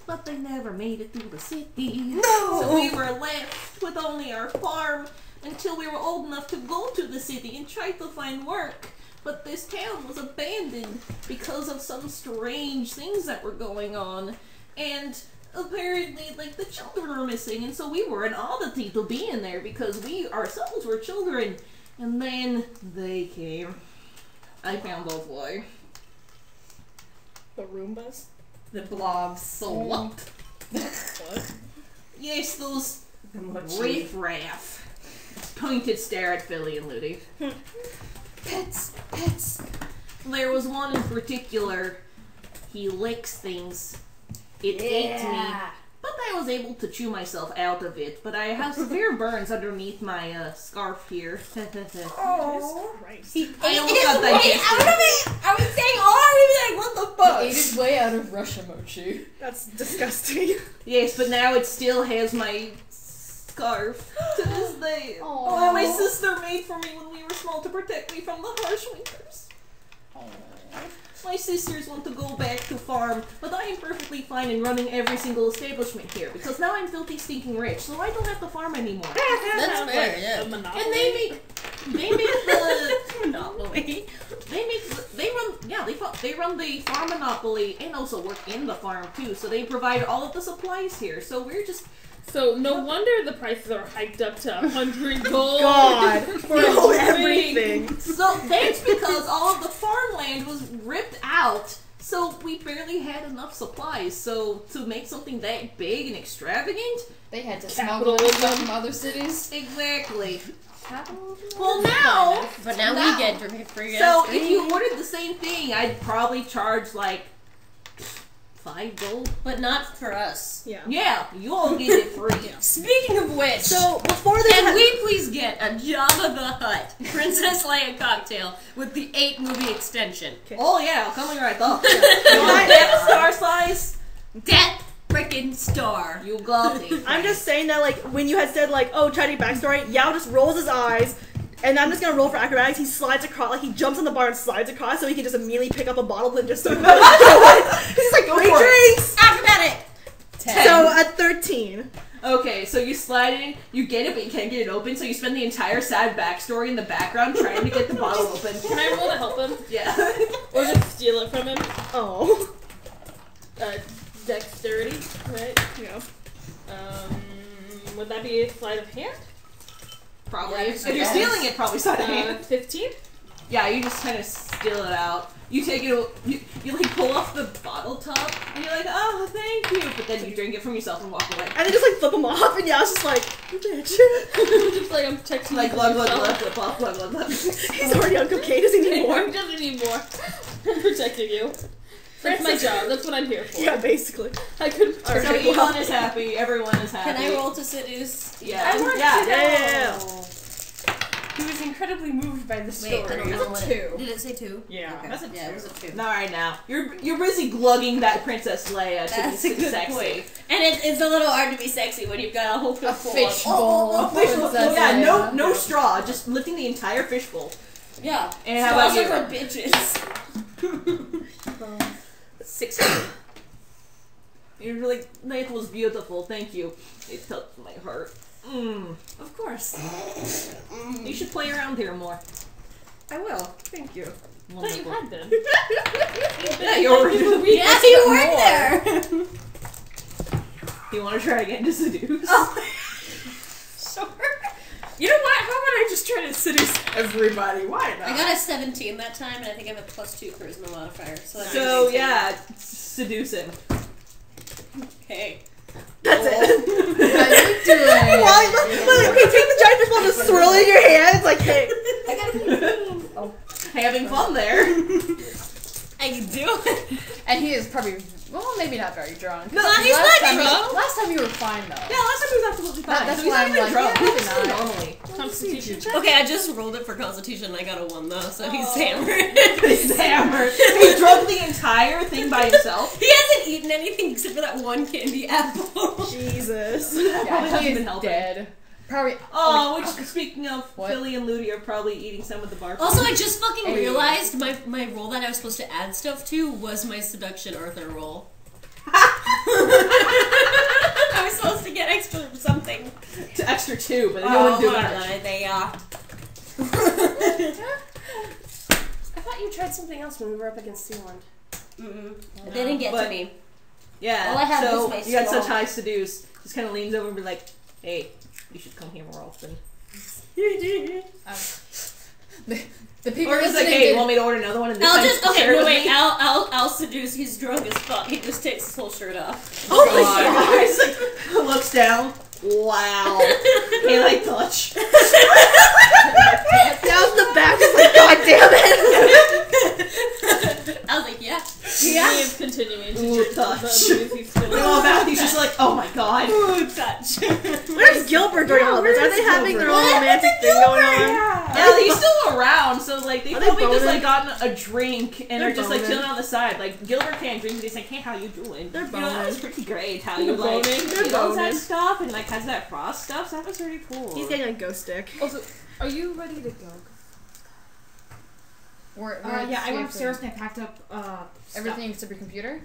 But they never made it to the city. No! So we were left with only our farm until we were old enough to go to the city and try to find work. But this town was abandoned because of some strange things that were going on. And apparently, like, the children were missing, and so we were an oddity to be in there because we ourselves were children. And then they came. I found out why. The Roombas? The blobs. So what? Yes, those riff-raff. Pointed stare at Philly and Ludi. Pets. There was one in particular. He licks things. It ate me. But I was able to chew myself out of it. But I have severe burns underneath my scarf here. Oh, Christ. He I ate almost his got way digested. out of it. I was saying, oh, like, what the fuck? He ate his way out of Russia, Mochi. That's disgusting. Yes, but now it still has my scarf to this day. Aw. That my sister made for me when we were small to protect me from the harsh winters. My sisters want to go back to farm, but I am perfectly fine in running every single establishment here because now I'm filthy stinking rich, so I don't have to farm anymore. That's fair, yeah. The Monopoly. And they make the Monopoly. they run the farm monopoly and also work in the farm too. So they provide all of the supplies here. So we're just So no wonder the prices are hiked up to 100 gold. God, for no, a drink. everything. so that's because all of the farmland was ripped out. So we barely had enough supplies. So to make something that big and extravagant, They had to smuggle it from other cities. exactly. Well, now. But now No. we get free. So if you ordered the same thing, I'd probably charge like 5 gold. But not for us. Yeah. Yeah, you all get it free. Speaking of which, So before this, can we please get a Jabba the Hutt Princess Leia cocktail with the 8 movie extension? Oh yeah, coming right up. You want that star size? Death frickin' star. You got it. I'm just saying that like when you had said like, oh, tragic backstory, Yao just rolls his eyes. And I'm just gonna roll for acrobatics. He slides across, like he jumps on the bar and slides across, so he can just immediately pick up a bottle and just start going. He's like, free drinks. Acrobatic. 10. So at 13. Okay, so you slide in, you get it, but you can't get it open, so you spend the entire sad backstory in the background trying to get the bottle open. Can I roll to help him? Yeah. Or just steal it from him? Oh. Dexterity, right? Yeah. Would that be a sleight of hand? probably. Yeah, If you're stealing it, probably sleight of hand. 15? Yeah, you just kind of steal it out. You take it, you like pull off the bottle top, and you're like, oh, thank you. But then you drink it from yourself and walk away. And then just like flip them off, and Yao's just like, you bitch. Just like I'm protecting Like you glug from glug yourself. glug, flip off, glug glug glug. He's already on cocaine. Does he need more? He doesn't need more. I'm protecting you. That's my job. That's what I'm here for. Yeah, basically. I could. So Alright, Yvonne is happy, everyone is happy. Can I roll to seduce? Yeah. I want Yeah. to know. Yeah. He was incredibly moved by the Wait, story. I don't know what Two. Did it say 2? Yeah, Okay. that's a Yeah, it 2. was a 2. Not right now. You're busy glugging that Princess Leia to That's be a good sexy. point. And it's a little hard to be sexy when you've got a whole A fistful fishbowl. of... Fishbowl. Princess Yeah, Leia. no straw, just lifting the entire fishbowl. Yeah. And how about Straws you? are for bitches. 16. You're like, that was beautiful, thank you. It touched my heart. Of course. You should play around here more. I will. Thank you. I thought you Wonderful. had been. Yeah, you already did. Yeah, you weren't there. You want to try again to seduce? Sure. You know what? How about I just try to seduce everybody? Why not? I got a 17 that time, and I think I have a +2 charisma modifier. So, that's So 19. yeah, seduce him. Okay. That's it. How you doing? While you take the giant fishbowl and just swirl it in your hand, it's like, hey. I gotta Having fun there. I can do it. And he is probably, well, maybe not very drunk. No, he's last not time drunk. Last time you were fine though. Yeah, last time he was absolutely fine. That's so he's why not I'm even like, drunk. yeah, He's maybe just not. normally. Constitution check. Okay, I just rolled it for Constitution, and I got a 1 though, so he's hammered. He's hammered. He drunk the entire thing by himself. He hasn't eaten anything except for that one candy apple. Jesus. Probably Yeah, hasn't he been is helping. dead. Probably. Oh, which, speaking of, What? Philly and Ludi are probably eating some of the bar. Also, I just fucking Hey. realized my roll that I was supposed to add stuff to was my seduction Arthur roll. I was supposed to get extra something. To extra 2, but they Oh, wouldn't do hold that. on, I thought you tried something else when we were up against Sealand. It didn't get But- to me. Yeah, All I had so was my you got straw. such high seduce. Just kind of leans over and be like, hey, you should come here more often. The people Or just like, listening hey, you did- want me to order another one? And this I'll time just share it with me? I'll seduce. He's drunk as fuck. He just takes his whole shirt off. Oh my god! He's like, looks down. Wow. Can't I touch? Down the back is like, god damn it. I was like, yeah. He is continuing to Ooh, drink touch. the booze he's spilling. Oh, Matthew's just like, oh my god. Touch. Where's Gilbert during all this? Are they having their own romantic thing going on? Yeah, he's still around, so like they Are they probably just boning? like gotten a drink and They're are just like boning. chilling on the side. Like Gilbert can't drink, but he's like, hey, how you doing? They're You know, that was boning. pretty great. How you like They're he loves that boning. stuff and like has that frost stuff. So that was pretty cool. He's getting a ghost stick. Also, are you ready to go? Yeah, I went upstairs and I packed up Everything except your computer?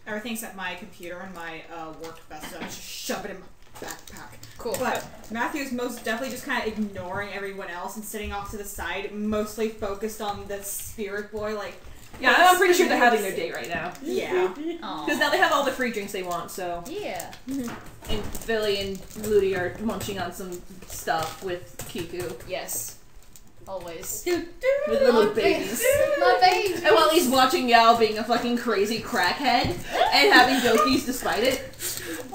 Everything except my computer and my work vest. And I just shove it in my backpack. Cool. But Matthew's most definitely just kind of ignoring everyone else and sitting off to the side, mostly focused on the spirit boy. Like, Yeah, I'm pretty sure they're having their day right now. yeah. Because now they have all the free drinks they want, so. Yeah. And Philly and Ludi are munching on some stuff with Kiku. Yes. Always. With little My babies. My baby. And while he's watching Yao being a fucking crazy crackhead and having dokies despite it.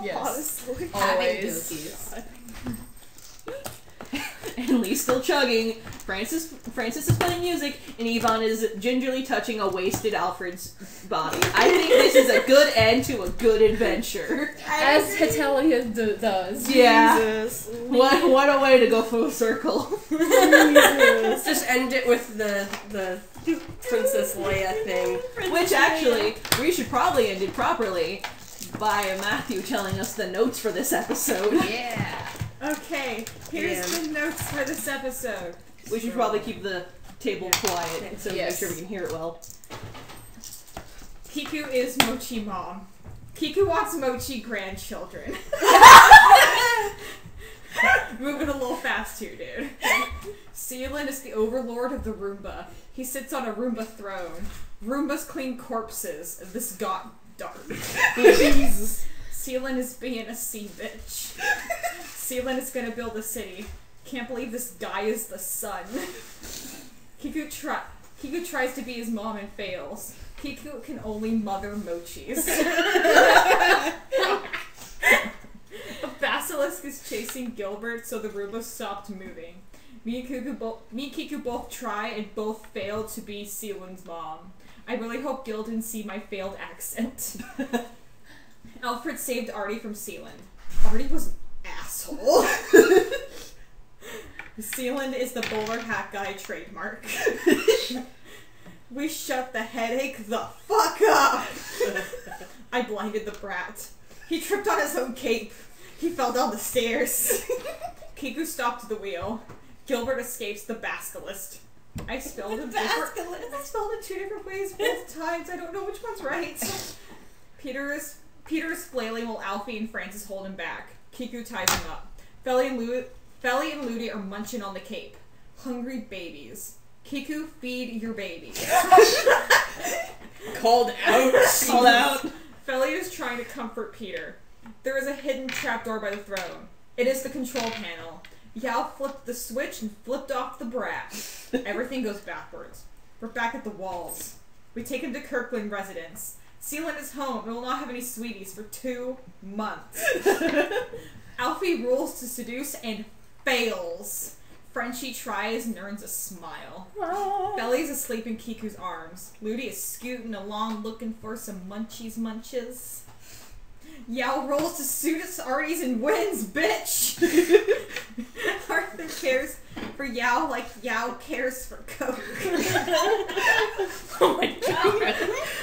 Yes. Having Always. cookies. And Lee's still chugging. Francis is playing music, and Yvonne is gingerly touching a wasted Alfred's body. I think this is a good end to a good adventure. As HetaDnD does. Yeah. Jesus. What a way to go full circle. Let's just end it with the Princess Leia thing. Which actually, we should probably end it properly by Matthew telling us the notes for this episode. Yeah. Okay, here's the notes for this episode. We should probably keep the table quiet so Yes. make sure we can hear it well. Kiku is Mochi mom. Kiku wants Mochi grandchildren. Moving a little fast here, dude. Sealand is the overlord of the Roomba. He sits on a Roomba throne. Roombas clean corpses. This got dark. Jesus. Sealand is being a sea bitch. Sealand is gonna build a city. Can't believe this guy is the son. Kiku tries to be his mom and fails. Kiku can only mother mochis. A basilisk is chasing Gilbert, so the Roomba stopped moving. Me and Kiku both try and both fail to be Sealand's mom. I really hope Gil didn't see my failed accent. Alfred saved Artie from Sealand. Artie was an asshole. Sealand is the bowler hat guy trademark. We shut the headache the fuck up! I blinded the brat. He tripped on his own cape. He fell down the stairs. Kiku stopped the wheel. Gilbert escapes the basilisk. I spelled it 2 different ways both times. I don't know which one's right. Peter is flailing while Alfie and Francis hold him back. Kiku ties him up. Felly and Ludi are munching on the cape. Hungry babies. Kiku, feed your babies. Called out. Called out. Felly is trying to comfort Peter. There is a hidden trapdoor by the throne. It is the control panel. Yao flipped the switch and flipped off the brat. Everything goes backwards. We're back at the walls. We take him to Kirkland residence. Sealand is home and will not have any sweeties for 2 months. Alfie rules to seduce and fails. Frenchie tries and earns a smile. Belly's asleep in Kiku's arms. Ludi is scooting along looking for some munches. Yao rolls to Sudas Arties and wins, bitch! Arthur cares for Yao like Yao cares for Coke. Oh my god.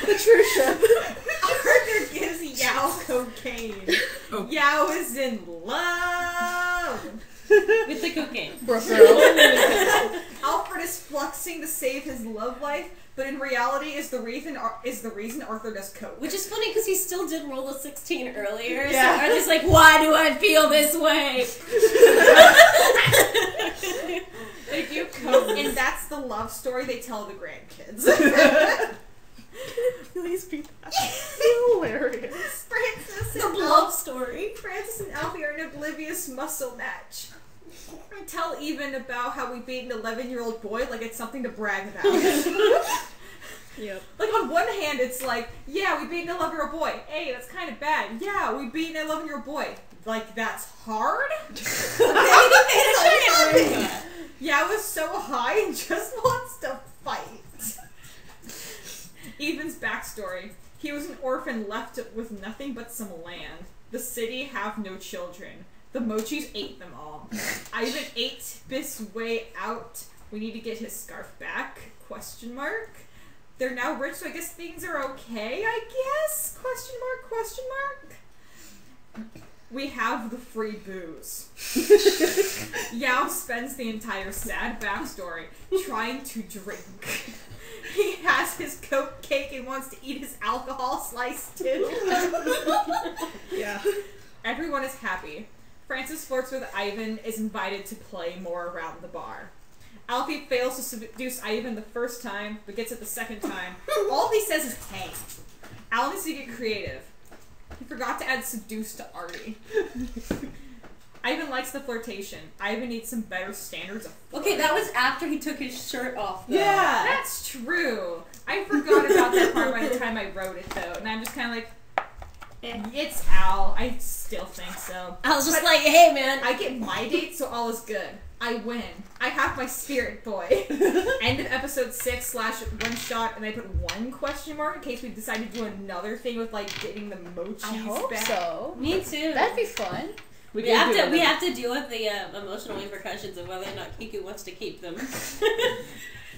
The true ship. Arthur gives Yao cocaine. Oh. Yao is in love! With the cocaine. Alfred is fluxing to save his love life, but in reality is the reason Arthur does coke. Which is funny because he still did roll a 16 earlier. Yeah. So Arthur's like, why do I feel this way? They do coke, and that's the love story they tell the grandkids. These people are hilarious. Francis The and love story. Francis and Alfie are an oblivious muscle match. I tell Even about how we beat an 11-year-old boy like it's something to brag about. Yep. Like, on one hand, it's like, yeah, we beat an 11-year-old boy. Hey, that's kind of bad. Yeah, we beat an 11-year-old boy. Like, that's hard? Yeah, I was so high and just wants to fight. Evan's backstory. He was an orphan left with nothing but some land. The city have no children. The mochis ate them all. Ivan ate this way out. We need to get his scarf back? ? They're now rich, so I guess things are okay, I guess? ? We have the free booze. Yao spends the entire sad backstory trying to drink. He has his Coke cake and wants to eat his alcohol slice too. Yeah. Everyone is happy. Francis flirts with Ivan, is invited to play more around the bar. Alfie fails to seduce Ivan the first time, but gets it the second time. All he says is, hey. Al needs to get creative. He forgot to add seduce to Artie. Ivan likes the flirtation. Ivan needs some better standards of flirt. Okay, that was after he took his shirt off, though. Yeah. That's true. I forgot about that part by the time I wrote it, though. And I'm just kind of like, it's Al. I still think so. I was just like, hey, man. I get my date, so all is good. I win. I have my spirit boy. End of episode 6/1 shot, and I put 1 ? In case we decide to do another thing with, like, getting the mochis I hope back. so. Me too. That'd be fun. We have to deal with the emotional repercussions of whether or not Kiku wants to keep them.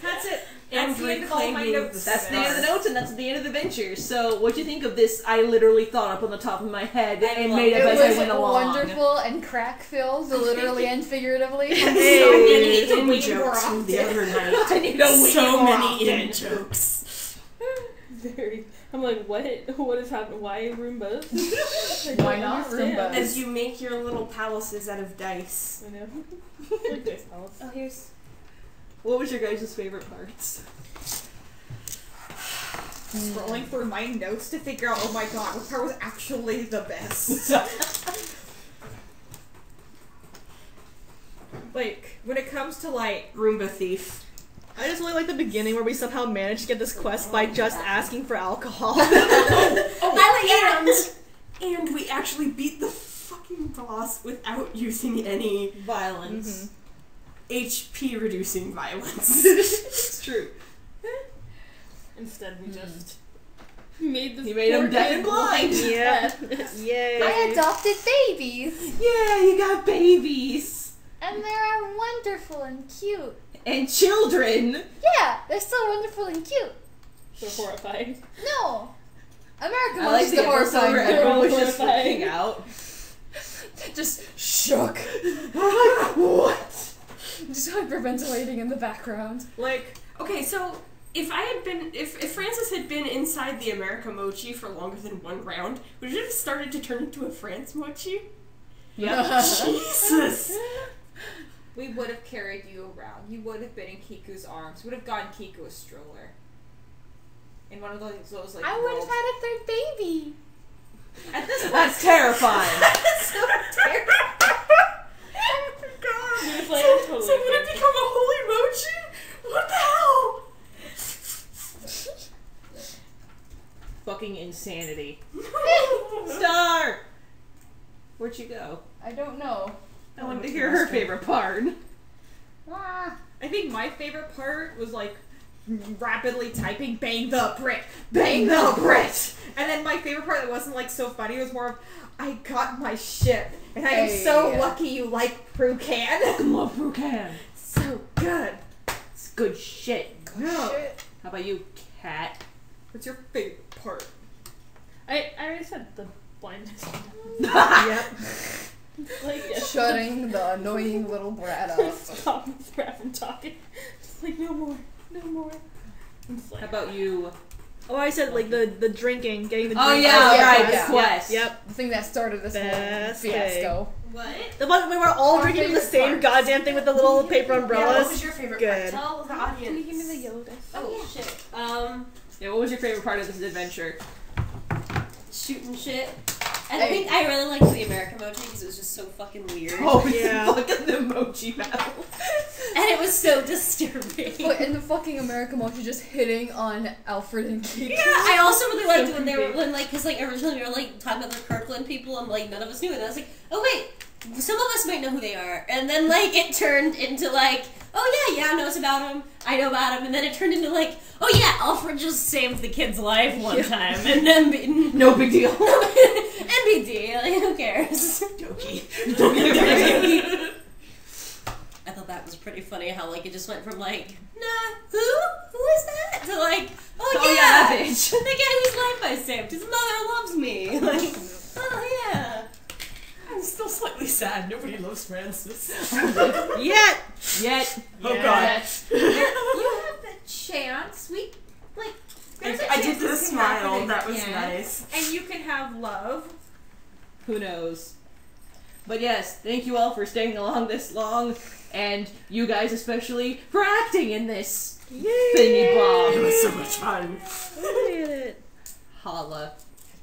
That's it. And That's the end of all my reclaiming notes. That's the end of the notes, and that's the end of the venture. So, what'd you think of this? I literally thought up on the top of my head and made up It as I was went along. wonderful and crack-filled, literally and figuratively. So many to in wait jokes more from the often. other night. I need to wait So more many often. in jokes. Very. I'm like, what is happening? Why Roombas? I Why don't not understand. Roombas? As you make your little palaces out of dice. I know. Like this house. Oh, here's... What was your guys' favorite parts? Scrolling through my notes to figure out, oh my god, what part was actually the best. Like, when it comes to, like, Roomba thief. I just really like the beginning where we somehow managed to get this quest by just asking for alcohol. And we actually beat the fucking boss without using any Violence. HP reducing violence. It's true. Instead, we just made this. You made him poor deaf kid and blind. Yeah. Yay. I adopted babies, Yeah, you got babies. and they're wonderful and cute. And children. Yeah, they're so wonderful and cute. So horrifying. No, American I like Most the the episode horrifying. where everyone was just Horrifying. freaking out. Just shook. What? Just hyperventilating in the background. like, Okay, so if I had been, if Francis had been inside the America Mochi for longer than one round, would it have started to turn into a France Mochi? Yeah. Jesus! we would have carried you around. You would have been in Kiku's arms. Would have gotten Kiku a stroller. In one of those like, I would have world- had a third baby. At this point, That's terrifying. that's so terrible. Oh my god. He was like, totally So would it fine. become a holy mochi? What the hell? Fucking insanity. Star! Where'd you go? I don't know. I wanted to hear her favorite part. Ah, I think my favorite part was like rapidly typing "bang the Brit, bang the Brit," and then my favorite part that wasn't like so funny was more of "I got my ship, and I am so Hey. lucky you like Brucan." I love Brucan. So good. It's good shit. No. How about you, cat? What's your favorite part? I already said the blindness. Yep. Like, yeah. Shutting the annoying little brat up. Stop this brat from talking. It's like, no more. No more. It's like, How about you? Oh, I said like the drinking, getting the Oh drink. yeah, yeah, right, yeah. the quest. Yep. The thing that started this Best whole fiasco. What? The one we were all drinking from the same goddamn thing with the little paper Yeah, what umbrellas. was your favorite Good. part? Tell the audience. Can you give me the yellow dice? Oh shit. Yeah, what was your favorite part of this adventure? Shooting shit. I Hey. think I really liked the American Mochi because it was just so fucking weird. Oh, it's Yeah. fucking the emoji battle. And it was so disturbing. But in the fucking American Mochi just hitting on Alfred and Kiku. Yeah, I also really liked So when they were creepy. when like because like originally we were like talking about the Kirkland people and like none of us knew it. And I was like, oh wait, some of us might know who they are. And then like it turned into like, oh yeah, knows about him. I know about him. And then it turned into like, oh yeah, Alfred just saved the kid's life one time, and then No big deal. NBD, like, who cares? Doki. I thought that was pretty funny how like it just went from like, nah, who is that? To like, oh Oh, yeah, yeah, that bitch. the guy whose life I saved. His mother loves me. Like, oh yeah. I'm still slightly sad. Nobody loves Francis. Yet. Yet. Oh god. You have the chance. We like. There's a I did chance the this can happen smile. That was again, nice. And you can have love. Who knows? But yes, thank you all for staying along this long, and you guys especially for acting in this thingy It bomb. was so much fun. I did it. Holla.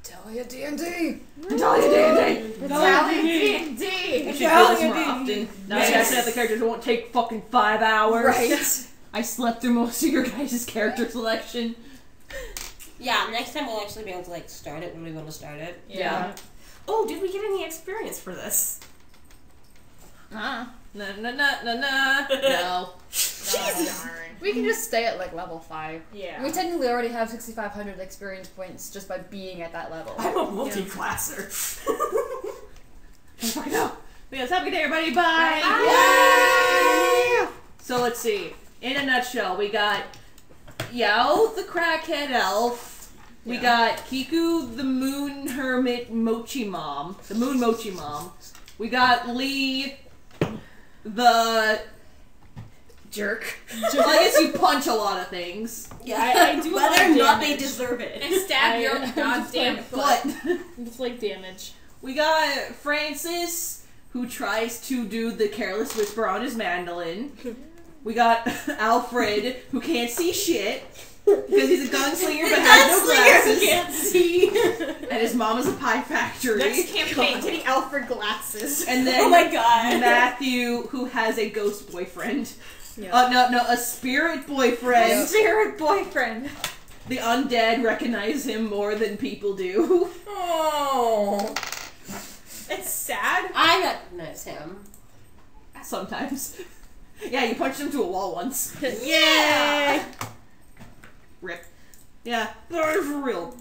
HetaDnD. HetaDnD. I should do this more often. Now that I said the characters won't take fucking 5 hours. Right. I slept through most of your guys' character selection. Yeah, next time we'll actually be able to like start it when we want to start it. Yeah. Oh, did we get any experience for this? Na na na na na. No. Jesus. We can just stay at like level 5. Yeah. We technically already have 6,500 experience points just by being at that level. I'm a multi-classer. Fucking no. But yes, have a good day, everybody. Bye. Yeah. So let's see. In a nutshell, we got Yao, the crackhead elf. We got Kiku, the moon hermit mochi mom. The moon mochi mom. We got Lee, the jerk. Well, I guess you punch a lot of things. Yeah, I do a lot whether of or not they damage. deserve it. And stab your I- goddamn foot. But It's like damage. we got Francis, who tries to do the careless whisper on his mandolin. We got Alfred, who can't see shit because he's a gunslinger but has no glasses. Can't see. And his mom is a pie factory. Next campaign, getting Alfred glasses. And then Oh my god. Matthew, who has a ghost boyfriend. Yeah. No, a spirit boyfriend. Spirit boyfriend. The undead recognize him more than people do. Oh. It's sad. I recognize him. Sometimes. Yeah, you punched him to a wall once. Yay! Rip. Yeah, for real.